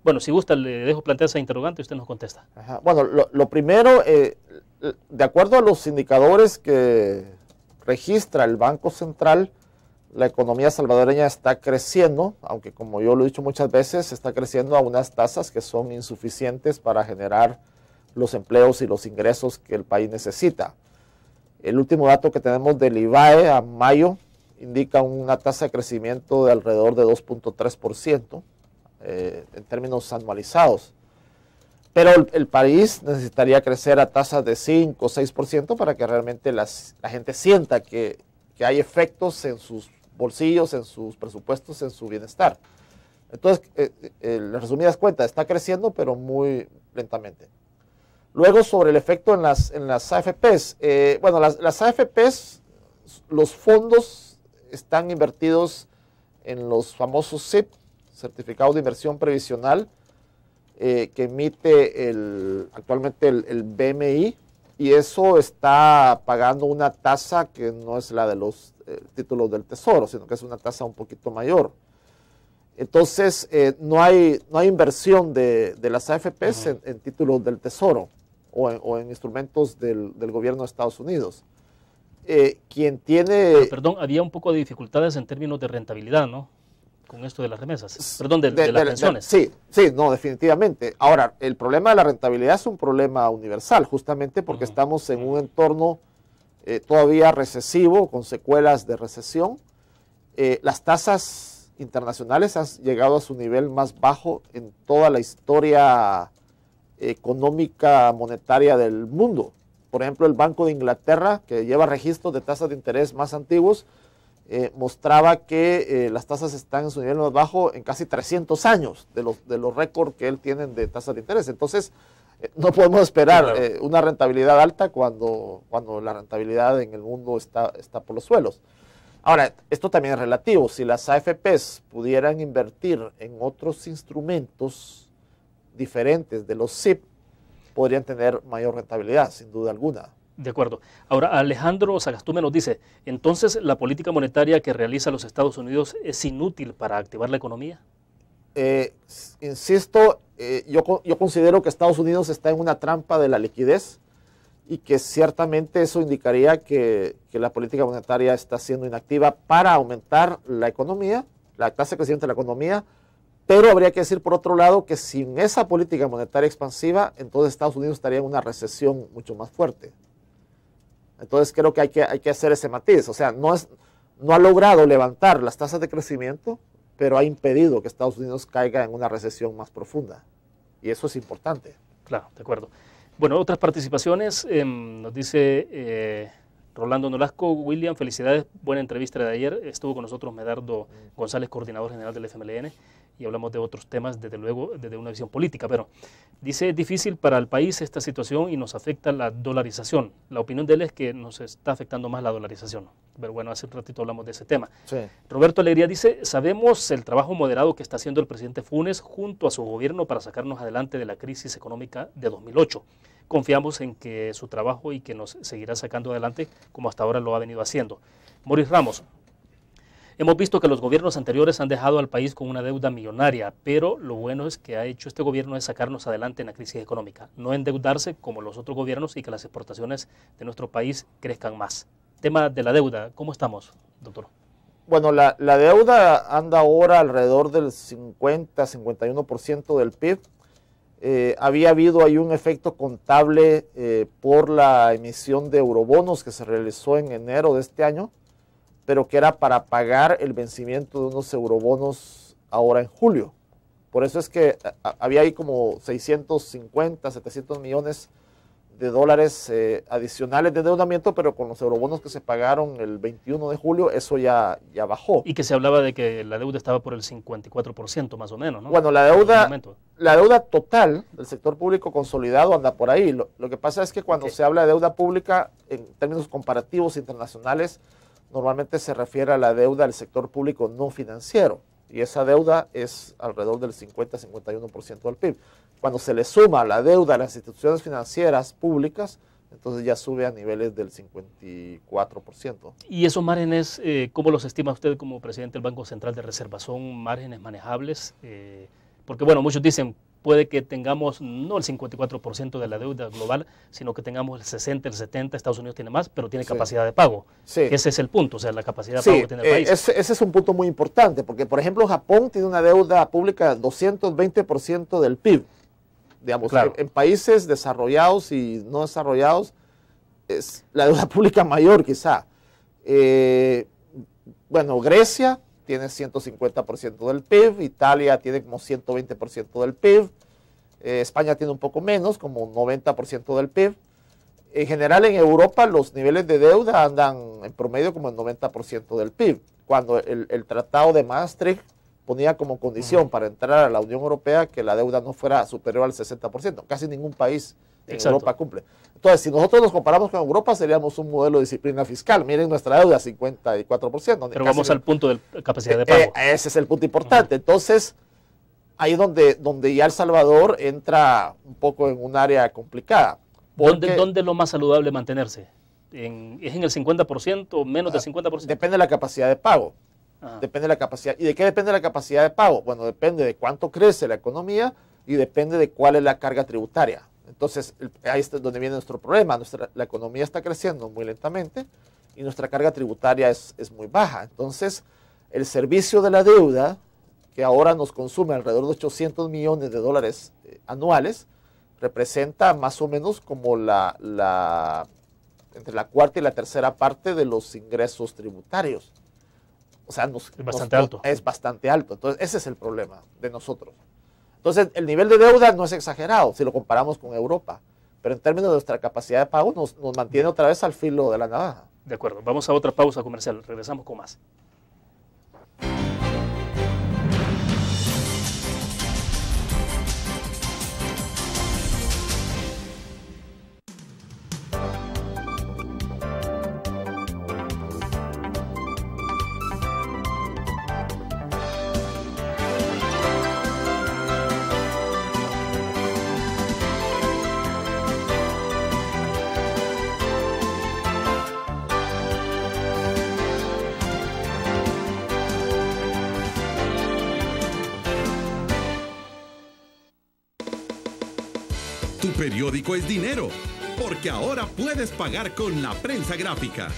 [SPEAKER 2] Bueno, si gusta, le dejo plantear esa interrogante y usted nos contesta.
[SPEAKER 3] Ajá. Bueno, lo primero, de acuerdo a los indicadores que registra el Banco Central, la economía salvadoreña está creciendo, aunque como yo lo he dicho muchas veces, está creciendo a unas tasas que son insuficientes para generar los empleos y los ingresos que el país necesita. El último dato que tenemos del IVAE a mayo indica una tasa de crecimiento de alrededor de 2.3% en términos anualizados. Pero el país necesitaría crecer a tasas de 5 o 6% para que realmente la gente sienta que hay efectos en sus bolsillos, en sus presupuestos, en su bienestar. Entonces, en resumidas cuentas, está creciendo, pero muy lentamente. Luego, sobre el efecto en las AFPs. Bueno, las AFPs, los fondos están invertidos en los famosos CIP, Certificados de Inversión Previsional, que emite actualmente el BMI, y eso está pagando una tasa que no es la de los títulos del Tesoro, sino que es una tasa un poquito mayor. Entonces, no hay inversión de las AFPs en títulos del Tesoro o en instrumentos del gobierno de Estados Unidos. Quien tiene...
[SPEAKER 2] Pero, perdón, había un poco de dificultades en términos de rentabilidad, ¿no? Con esto de las remesas, perdón, de las pensiones.
[SPEAKER 3] Sí, no, definitivamente. Ahora, el problema de la rentabilidad es un problema universal, justamente porque estamos en un entorno todavía recesivo, con secuelas de recesión. Las tasas internacionales han llegado a su nivel más bajo en toda la historia económica monetaria del mundo. Por ejemplo, el Banco de Inglaterra, que lleva registros de tasas de interés más antiguos, mostraba que las tasas están en su nivel más bajo en casi 300 años de los récords que él tiene de tasas de interés. Entonces, no podemos esperar una rentabilidad alta cuando la rentabilidad en el mundo está por los suelos. Ahora, esto también es relativo. Si las AFPs pudieran invertir en otros instrumentos diferentes de los SIP, podrían tener mayor rentabilidad, sin duda alguna.
[SPEAKER 2] De acuerdo. Ahora, Alejandro Sagastume nos dice, entonces, ¿la política monetaria que realiza los Estados Unidos es inútil para activar la economía?
[SPEAKER 3] Insisto, yo considero que Estados Unidos está en una trampa de la liquidez y que ciertamente eso indicaría que la política monetaria está siendo inactiva para aumentar la economía, la tasa de crecimiento de la economía, pero habría que decir por otro lado que sin esa política monetaria expansiva, entonces Estados Unidos estaría en una recesión mucho más fuerte. Entonces creo que hay que hacer ese matiz. O sea, no ha logrado levantar las tasas de crecimiento, pero ha impedido que Estados Unidos caiga en una recesión más profunda. Y eso es importante.
[SPEAKER 2] Claro, de acuerdo. Bueno, otras participaciones, nos dice Rolando Nolasco, William, felicidades, buena entrevista de ayer. Estuvo con nosotros Medardo González, coordinador general del FMLN, y hablamos de otros temas, desde luego, desde una visión política. Pero dice, es difícil para el país esta situación y nos afecta la dolarización. La opinión de él es que nos está afectando más la dolarización. Pero bueno, hace un ratito hablamos de ese tema.
[SPEAKER 3] Sí.
[SPEAKER 2] Roberto Alegría dice, sabemos el trabajo moderado que está haciendo el presidente Funes junto a su gobierno para sacarnos adelante de la crisis económica de 2008. Confiamos en que su trabajo y que nos seguirá sacando adelante como hasta ahora lo ha venido haciendo. Moris Ramos, hemos visto que los gobiernos anteriores han dejado al país con una deuda millonaria, pero lo bueno es que ha hecho este gobierno es sacarnos adelante en la crisis económica, no endeudarse como los otros gobiernos y que las exportaciones de nuestro país crezcan más. Tema de la deuda, ¿cómo estamos, doctor?
[SPEAKER 3] Bueno, la deuda anda ahora alrededor del 50-51% del PIB. Había habido ahí un efecto contable por la emisión de eurobonos que se realizó en enero de este año, pero que era para pagar el vencimiento de unos eurobonos ahora en julio. Por eso es que había ahí como 650, 700 millones de dólares adicionales de endeudamiento, pero con los eurobonos que se pagaron el 21 de julio, eso ya bajó.
[SPEAKER 2] Y que se hablaba de que la deuda estaba por el 54% más o menos, ¿no?
[SPEAKER 3] Bueno, la deuda total del sector público consolidado anda por ahí. Lo que pasa es que cuando se habla de deuda pública, en términos comparativos internacionales, normalmente se refiere a la deuda del sector público no financiero. Y esa deuda es alrededor del 50-51% del PIB. Cuando se le suma la deuda a las instituciones financieras públicas, entonces ya sube a niveles del 54%.
[SPEAKER 2] ¿Y esos márgenes, cómo los estima usted como presidente del Banco Central de Reserva? ¿Son márgenes manejables? Porque bueno, muchos dicen, puede que tengamos no el 54% de la deuda global, sino que tengamos el 60, el 70, Estados Unidos tiene más, pero tiene capacidad de pago. Sí. Ese es el punto, o sea, la capacidad de pago que tiene el país.
[SPEAKER 3] Ese es un punto muy importante, porque por ejemplo Japón tiene una deuda pública de 220% del PIB. Digamos, claro. En países desarrollados y no desarrollados, es la deuda pública mayor quizá. Bueno, Grecia tiene 150% del PIB, Italia tiene como 120% del PIB, España tiene un poco menos, como 90% del PIB. En general en Europa los niveles de deuda andan en promedio como el 90% del PIB, cuando el Tratado de Maastricht ponía como condición para entrar a la Unión Europea que la deuda no fuera superior al 60%. Casi ningún país en Europa cumple. Entonces, si nosotros nos comparamos con Europa, seríamos un modelo de disciplina fiscal. Miren nuestra deuda, 54%.
[SPEAKER 2] Pero vamos al punto de capacidad de pago.
[SPEAKER 3] Ese es el punto importante. Entonces, ahí donde ya El Salvador entra un poco en un área complicada.
[SPEAKER 2] ¿Dónde es lo más saludable mantenerse? ¿Es en el 50% o menos del 50%?
[SPEAKER 3] Depende de la capacidad de pago. Depende de la capacidad. ¿Y de qué depende la capacidad de pago? Bueno, depende de cuánto crece la economía y depende de cuál es la carga tributaria. Entonces, ahí es donde viene nuestro problema. La economía está creciendo muy lentamente y nuestra carga tributaria es muy baja. Entonces, el servicio de la deuda, que ahora nos consume alrededor de 800 millones de dólares anuales, representa más o menos como entre la cuarta y la tercera parte de los ingresos tributarios. O sea,
[SPEAKER 2] es bastante alto.
[SPEAKER 3] Es bastante alto. Entonces, ese es el problema de nosotros. Entonces, el nivel de deuda no es exagerado si lo comparamos con Europa, pero en términos de nuestra capacidad de pago nos mantiene otra vez al filo de la navaja.
[SPEAKER 2] De acuerdo. Vamos a otra pausa comercial. Regresamos con más.
[SPEAKER 8] Tu periódico es dinero, porque ahora puedes pagar con la prensa gráfica.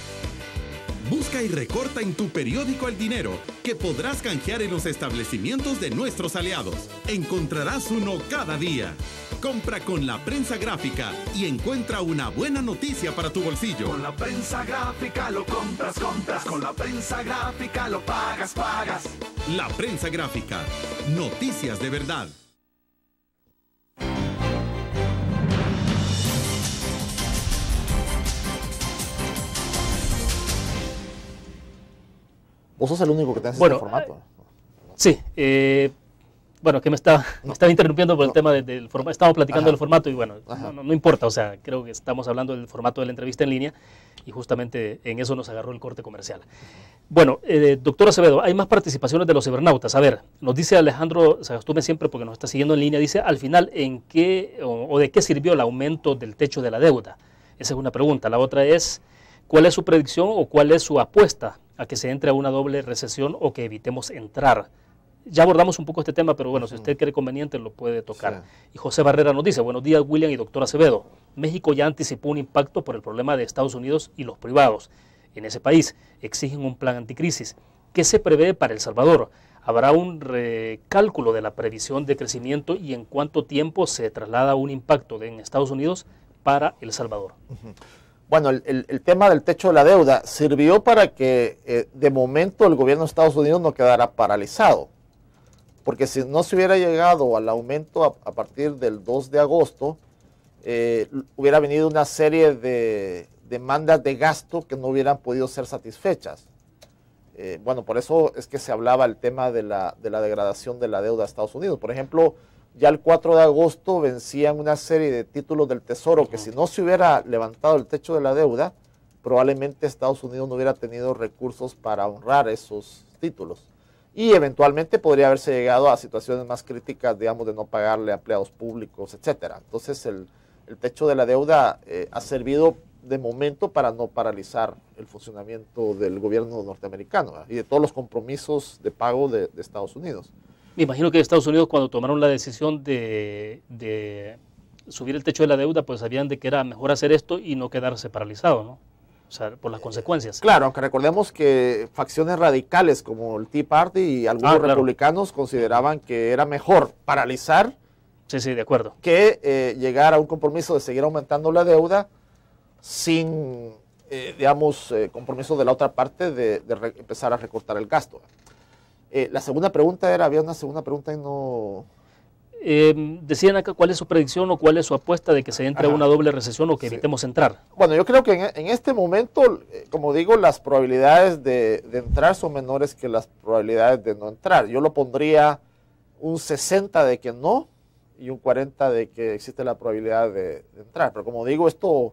[SPEAKER 8] Busca y recorta en tu periódico el dinero, que podrás canjear en los establecimientos de nuestros aliados. Encontrarás uno cada día. Compra con la prensa gráfica y encuentra una buena noticia para tu bolsillo.
[SPEAKER 9] Con la prensa gráfica lo compras. Con la prensa gráfica lo pagas.
[SPEAKER 8] La prensa gráfica. Noticias de verdad.
[SPEAKER 3] Vos sos el único que tenés este formato.
[SPEAKER 2] Sí, bueno, que me estaba interrumpiendo por el tema del formato. Estábamos platicando del formato y bueno, no importa, o sea, creo que estamos hablando del formato de la entrevista en línea y justamente en eso nos agarró el corte comercial. Bueno, doctor Acevedo, hay más participaciones de los cibernautas. A ver, nos dice Alejandro Sagastume siempre porque nos está siguiendo en línea, dice, al final, ¿en qué o de qué sirvió el aumento del techo de la deuda? Esa es una pregunta. La otra es, ¿cuál es su predicción o cuál es su apuesta a que se entre a una doble recesión o que evitemos entrar? Ya abordamos un poco este tema, pero bueno, si usted cree conveniente lo puede tocar. Sí. Y José Barrera nos dice, buenos días William y doctor Acevedo, México ya anticipó un impacto por el problema de Estados Unidos y los privados. En ese país exigen un plan anticrisis. ¿Qué se prevé para El Salvador? ¿Habrá un recálculo de la previsión de crecimiento y en cuánto tiempo se traslada un impacto en Estados Unidos para El Salvador?
[SPEAKER 3] Bueno, el tema del techo de la deuda sirvió para que de momento el gobierno de Estados Unidos no quedara paralizado. Porque si no se hubiera llegado al aumento a partir del 2 de agosto, hubiera venido una serie de demandas de gasto que no hubieran podido ser satisfechas. Bueno, por eso es que se hablaba el tema de la degradación de la deuda de Estados Unidos. Por ejemplo, ya el 4 de agosto vencían una serie de títulos del Tesoro que si no se hubiera levantado el techo de la deuda, probablemente Estados Unidos no hubiera tenido recursos para honrar esos títulos. Y eventualmente podría haberse llegado a situaciones más críticas, digamos, de no pagarle a empleados públicos, etcétera. Entonces, el techo de la deuda ha servido de momento para no paralizar el funcionamiento del gobierno norteamericano y de todos los compromisos de pago de Estados Unidos.
[SPEAKER 2] Me imagino que Estados Unidos, cuando tomaron la decisión de subir el techo de la deuda, pues sabían de que era mejor hacer esto y no quedarse paralizado, ¿no? O sea, por las consecuencias.
[SPEAKER 3] Claro, aunque recordemos que facciones radicales como el Tea Party y algunos republicanos consideraban que era mejor paralizar
[SPEAKER 2] de acuerdo,
[SPEAKER 3] que llegar a un compromiso de seguir aumentando la deuda sin, digamos, compromiso de la otra parte de empezar a recortar el gasto. La segunda pregunta era, había una segunda pregunta y no...
[SPEAKER 2] decían acá cuál es su predicción o cuál es su apuesta de que se entre a una doble recesión o que evitemos entrar.
[SPEAKER 3] Bueno, yo creo que en este momento, como digo, las probabilidades de entrar son menores que las probabilidades de no entrar. Yo lo pondría un 60 de que no y un 40 de que existe la probabilidad de entrar. Pero como digo, esto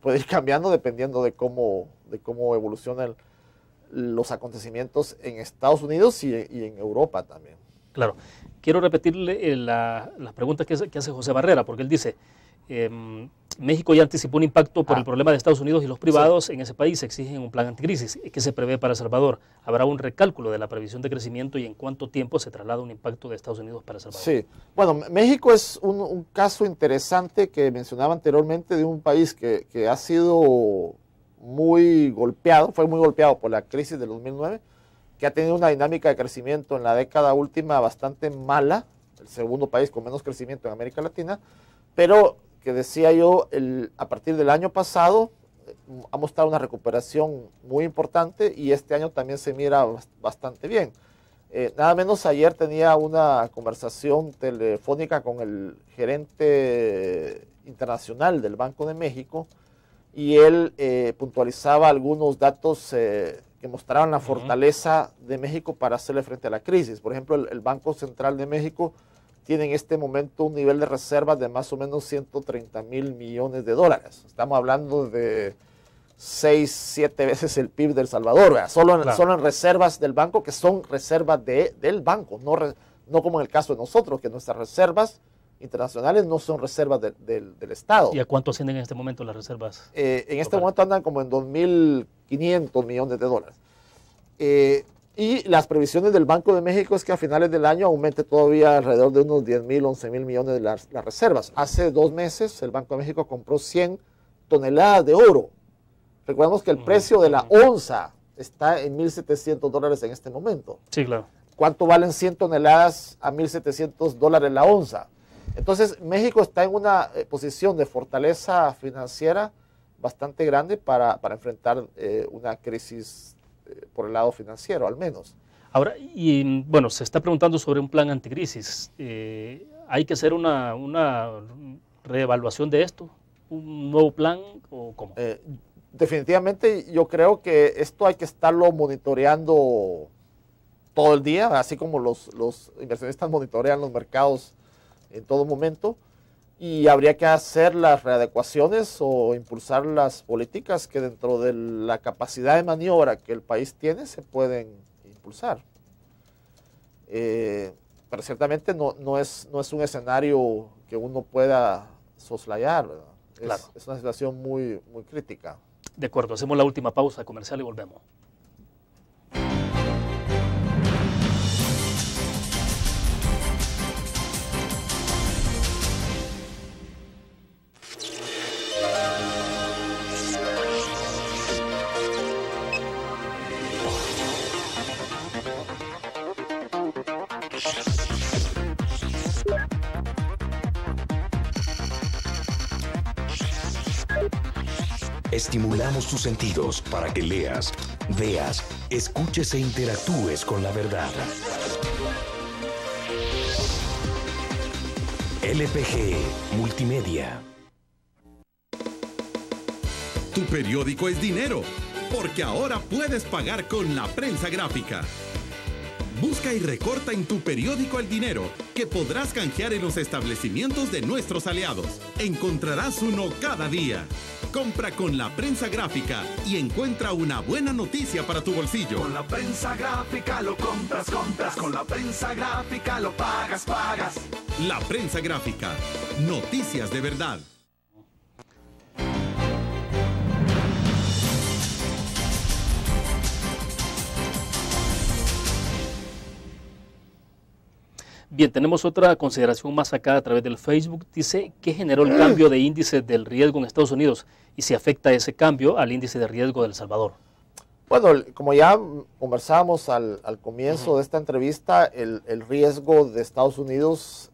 [SPEAKER 3] puede ir cambiando dependiendo de cómo evolucionan los acontecimientos en Estados Unidos y en Europa también.
[SPEAKER 2] Claro. Quiero repetirle la pregunta que hace José Barrera, porque él dice, México ya anticipó un impacto por el problema de Estados Unidos y los privados en ese país exigen un plan anticrisis. ¿Qué se prevé para El Salvador? ¿Habrá un recálculo de la previsión de crecimiento y en cuánto tiempo se traslada un impacto de Estados Unidos para El Salvador?
[SPEAKER 3] Sí, bueno, México es un caso interesante que mencionaba anteriormente de un país que ha sido muy golpeado, fue muy golpeado por la crisis del 2009, que ha tenido una dinámica de crecimiento en la década última bastante mala, el segundo país con menos crecimiento en América Latina, pero que decía yo, a partir del año pasado ha mostrado una recuperación muy importante y este año también se mira bastante bien. Nada menos ayer tenía una conversación telefónica con el gerente internacional del Banco de México y él puntualizaba algunos datos que mostraban la fortaleza de México para hacerle frente a la crisis. Por ejemplo, el Banco Central de México tiene en este momento un nivel de reservas de más o menos 130,000 millones de dólares. Estamos hablando de 6, 7 veces el PIB de El Salvador, ¿verdad? Solo en reservas del banco, que son reservas del banco, no como en el caso de nosotros, que nuestras reservas internacionales no son reservas del Estado.
[SPEAKER 2] ¿Y a cuánto ascienden en este momento las reservas?
[SPEAKER 3] En este momento andan como en 2.500 millones de dólares. Y las previsiones del Banco de México es que a finales del año aumente todavía alrededor de unos 10,000, 11,000 millones de las reservas. Hace 2 meses el Banco de México compró 100 toneladas de oro. Recordemos que el precio de la onza está en $1,700 en este momento.
[SPEAKER 2] Sí, claro.
[SPEAKER 3] ¿Cuánto valen 100 toneladas a $1,700 la onza? Entonces, México está en una posición de fortaleza financiera bastante grande para enfrentar una crisis por el lado financiero, al menos.
[SPEAKER 2] Ahora, y bueno, se está preguntando sobre un plan anticrisis. ¿Hay que hacer una reevaluación de esto? ¿Un nuevo plan o cómo?
[SPEAKER 3] Definitivamente yo creo que esto hay que estarlo monitoreando todo el día, así como los inversionistas monitorean los mercados en todo momento, y habría que hacer las readecuaciones o impulsar las políticas que dentro de la capacidad de maniobra que el país tiene se pueden impulsar. Pero ciertamente no es un escenario que uno pueda soslayar, ¿verdad?
[SPEAKER 2] Claro.
[SPEAKER 3] Es una situación muy, muy crítica.
[SPEAKER 2] De acuerdo, hacemos la última pausa comercial y volvemos.
[SPEAKER 10] Estimulamos tus sentidos para que leas, veas, escuches e interactúes con la verdad. LPG Multimedia.
[SPEAKER 8] Tu periódico es dinero, porque ahora puedes pagar con la prensa gráfica. Busca y recorta en tu periódico el dinero que podrás canjear en los establecimientos de nuestros aliados. Encontrarás uno cada día. Compra con la prensa gráfica y encuentra una buena noticia para tu bolsillo.
[SPEAKER 9] Con la prensa gráfica lo compras. Con la prensa gráfica lo pagas.
[SPEAKER 8] La prensa gráfica. Noticias de verdad.
[SPEAKER 2] Bien, tenemos otra consideración más acá a través del Facebook. Dice, ¿qué generó el cambio de índice del riesgo en Estados Unidos y si afecta ese cambio al índice de riesgo de El Salvador?
[SPEAKER 3] Bueno, como ya conversábamos al comienzo de esta entrevista, el riesgo de Estados Unidos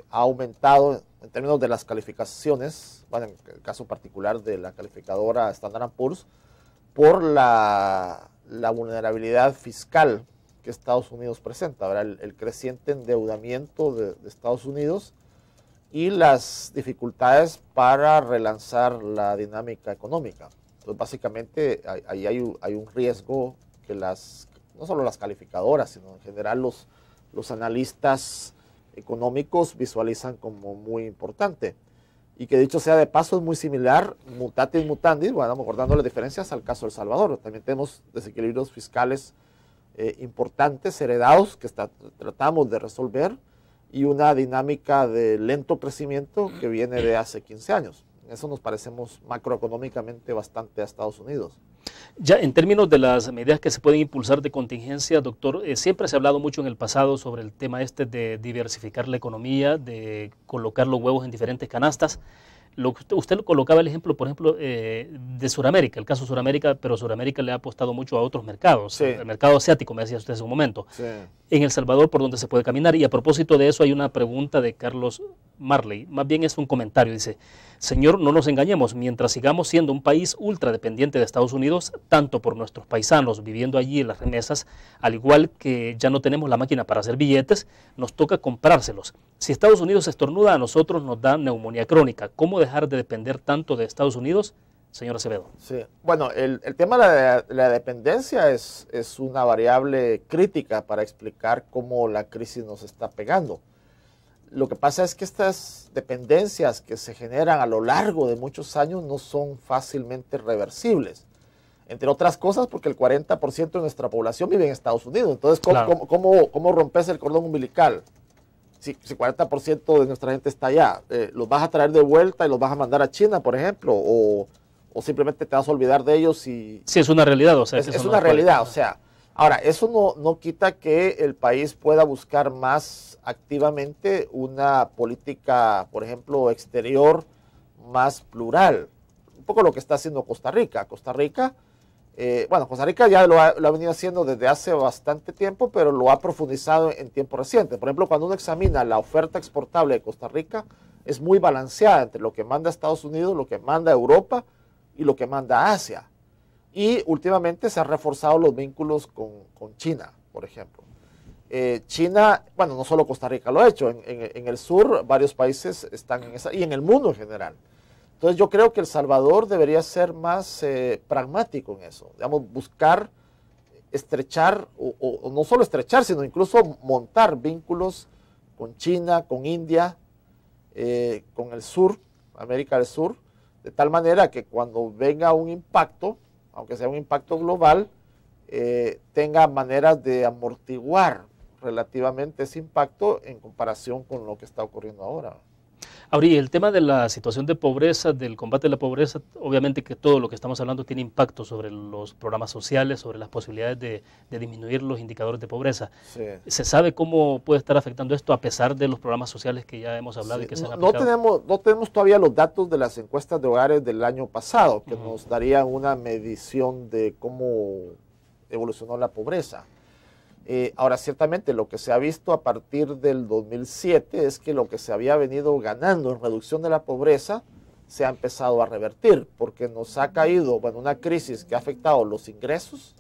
[SPEAKER 3] ha aumentado en términos de las calificaciones, bueno, en el caso particular de la calificadora Standard & Poor's, por la vulnerabilidad fiscal que Estados Unidos presenta, ¿verdad? El creciente endeudamiento de Estados Unidos y las dificultades para relanzar la dinámica económica. Entonces, básicamente, ahí hay un riesgo que no solo las calificadoras, sino en general los analistas económicos visualizan como muy importante. Y que dicho sea de paso es muy similar, mutatis mutandis, bueno, recordando las diferencias al caso de El Salvador. También tenemos desequilibrios fiscales importantes, heredados, que tratamos de resolver, y una dinámica de lento crecimiento que viene de hace 15 años. En eso nos parecemos macroeconómicamente bastante a Estados Unidos.
[SPEAKER 2] Ya en términos de las medidas que se pueden impulsar de contingencia, doctor, siempre se ha hablado mucho en el pasado sobre el tema de diversificar la economía, de colocar los huevos en diferentes canastas. Usted colocaba el ejemplo, por ejemplo, de Sudamérica, el caso de Sudamérica, pero Sudamérica le ha apostado mucho a otros mercados,
[SPEAKER 3] sí.
[SPEAKER 2] El mercado asiático, me decía usted hace un momento.
[SPEAKER 3] Sí.
[SPEAKER 2] En El Salvador, por donde se puede caminar. Y a propósito de eso, hay una pregunta de Carlos Marley, más bien es un comentario, dice: señor, no nos engañemos, mientras sigamos siendo un país ultradependiente de Estados Unidos, tanto por nuestros paisanos viviendo allí en las remesas, al igual que ya no tenemos la máquina para hacer billetes, nos toca comprárselos. Si Estados Unidos estornuda, a nosotros nos da neumonía crónica. ¿Cómo dejar de depender tanto de Estados Unidos, señor Acevedo?
[SPEAKER 3] Sí, bueno, el tema de la dependencia es una variable crítica para explicar cómo la crisis nos está pegando. Lo que pasa es que estas dependencias que se generan a lo largo de muchos años no son fácilmente reversibles. Entre otras cosas porque el 40% de nuestra población vive en Estados Unidos. Entonces, ¿cómo rompes el cordón umbilical? Si 40% de nuestra gente está allá, ¿los vas a traer de vuelta y los vas a mandar a China, por ejemplo? ¿O simplemente te vas a olvidar de ellos? Sí,
[SPEAKER 2] es una realidad. O sea,
[SPEAKER 3] es una realidad, o sea... Ahora, eso no quita que el país pueda buscar más activamente una política, por ejemplo, exterior más plural. Un poco lo que está haciendo Costa Rica. Costa Rica ya lo ha venido haciendo desde hace bastante tiempo, pero lo ha profundizado en tiempo reciente. Por ejemplo, cuando uno examina la oferta exportable de Costa Rica, es muy balanceada entre lo que manda Estados Unidos, lo que manda Europa y lo que manda Asia. Y últimamente se han reforzado los vínculos con China, por ejemplo. China, bueno, no solo Costa Rica lo ha hecho, en el sur varios países están en esa, y en el mundo en general. Entonces yo creo que El Salvador debería ser más pragmático en eso, digamos, buscar estrechar, o no solo estrechar, sino incluso montar vínculos con China, con India, con el sur, América del Sur, de tal manera que cuando venga un impacto, aunque sea un impacto global, tenga maneras de amortiguar relativamente ese impacto en comparación con lo que está ocurriendo ahora.
[SPEAKER 2] Ahora, y el tema de la situación de pobreza, del combate a la pobreza, obviamente que todo lo que estamos hablando tiene impacto sobre los programas sociales, sobre las posibilidades de disminuir los indicadores de pobreza.
[SPEAKER 3] Sí.
[SPEAKER 2] ¿Se sabe cómo puede estar afectando esto a pesar de los programas sociales que ya hemos hablado y que se han aplicado?
[SPEAKER 3] No tenemos todavía los datos de las encuestas de hogares del año pasado, que nos darían una medición de cómo evolucionó la pobreza. Ahora, ciertamente lo que se ha visto a partir del 2007 es que lo que se había venido ganando en reducción de la pobreza se ha empezado a revertir, porque nos ha caído, una crisis que ha afectado los ingresos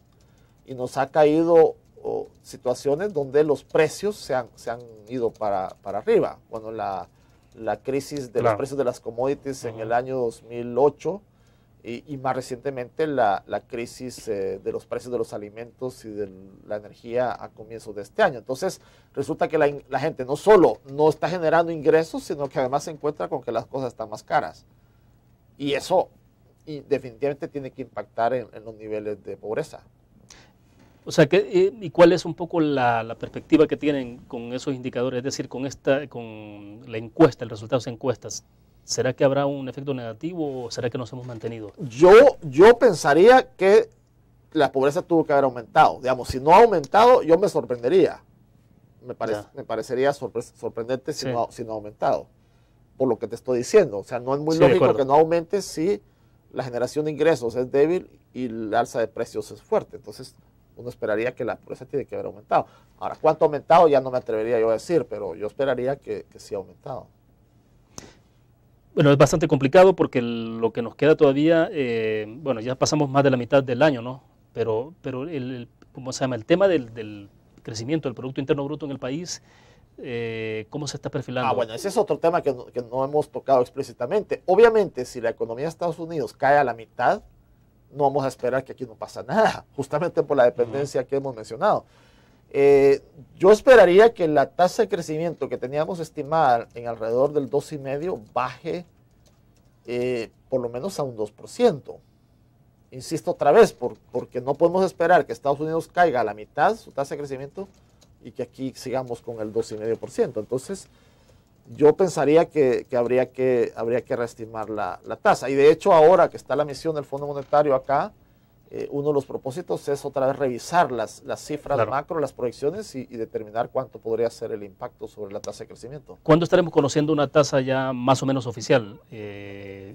[SPEAKER 3] y nos ha caído situaciones donde los precios se han ido para arriba. Bueno, la crisis de los precios de las commodities en el año 2008 y más recientemente la crisis de los precios de los alimentos y de la energía a comienzos de este año. Entonces, resulta que la gente no solo no está generando ingresos, sino que además se encuentra con que las cosas están más caras. Y eso definitivamente tiene que impactar en los niveles de pobreza.
[SPEAKER 2] O sea, ¿y cuál es un poco la perspectiva que tienen con esos indicadores? Es decir, con la encuesta, el resultado de esas encuestas. ¿Será que habrá un efecto negativo o será que nos hemos mantenido?
[SPEAKER 3] Yo pensaría que la pobreza tuvo que haber aumentado. Digamos, si no ha aumentado, yo me sorprendería. Me parecería sorprendente si no ha aumentado. Por lo que te estoy diciendo. O sea, no es muy lógico que no aumente si la generación de ingresos es débil y el alza de precios es fuerte. Entonces, uno esperaría que la pobreza tiene que haber aumentado. Ahora, ¿cuánto ha aumentado? Ya no me atrevería yo a decir, pero yo esperaría que sí ha aumentado.
[SPEAKER 2] Bueno, es bastante complicado porque lo que nos queda todavía, ya pasamos más de la mitad del año, ¿no? Pero ¿cómo se llama? El tema del crecimiento del Producto Interno Bruto en el país, ¿cómo se está perfilando?
[SPEAKER 3] Ese es otro tema que no hemos tocado explícitamente. Obviamente, si la economía de Estados Unidos cae a la mitad, no vamos a esperar que aquí no pasa nada, justamente por la dependencia que hemos mencionado. Yo esperaría que la tasa de crecimiento que teníamos estimada en alrededor del 2,5% baje por lo menos a un 2%. Insisto otra vez, porque no podemos esperar que Estados Unidos caiga a la mitad su tasa de crecimiento y que aquí sigamos con el 2,5%. Entonces, yo pensaría que habría que reestimar la tasa. Y de hecho, ahora que está la misión del Fondo Monetario acá, uno de los propósitos es otra vez revisar las cifras macro, las proyecciones y determinar cuánto podría ser el impacto sobre la tasa de crecimiento.
[SPEAKER 2] ¿Cuándo estaremos conociendo una tasa ya más o menos oficial?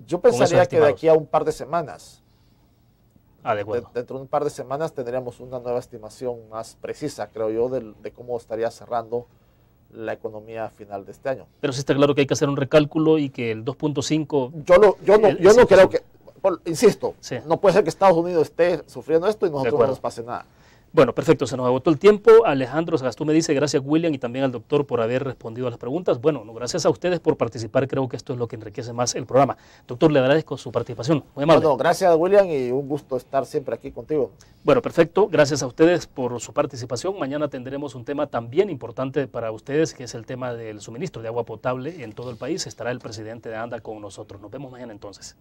[SPEAKER 3] Yo pensaría que de aquí a un par de semanas.
[SPEAKER 2] De acuerdo.
[SPEAKER 3] Dentro de un par de semanas tendríamos una nueva estimación más precisa, creo yo, de cómo estaría cerrando la economía a final de este año.
[SPEAKER 2] Pero sí está claro que hay que hacer un recálculo y que el 2.5...
[SPEAKER 3] Yo no creo que... Insisto,
[SPEAKER 2] sí.
[SPEAKER 3] No puede ser que Estados Unidos esté sufriendo esto y nosotros no nos pase nada.
[SPEAKER 2] Bueno, perfecto, se nos agotó el tiempo. Alejandro Sagastú me dice, gracias William y también al doctor por haber respondido a las preguntas. Bueno, gracias a ustedes por participar, creo que esto es lo que enriquece más el programa. Doctor, le agradezco su participación, muy amable.
[SPEAKER 3] Bueno, gracias William y un gusto estar siempre aquí contigo.
[SPEAKER 2] Bueno, perfecto, gracias a ustedes por su participación. Mañana tendremos un tema también importante para ustedes, que es el tema del suministro de agua potable en todo el país. Estará el presidente de ANDA con nosotros. Nos vemos mañana entonces.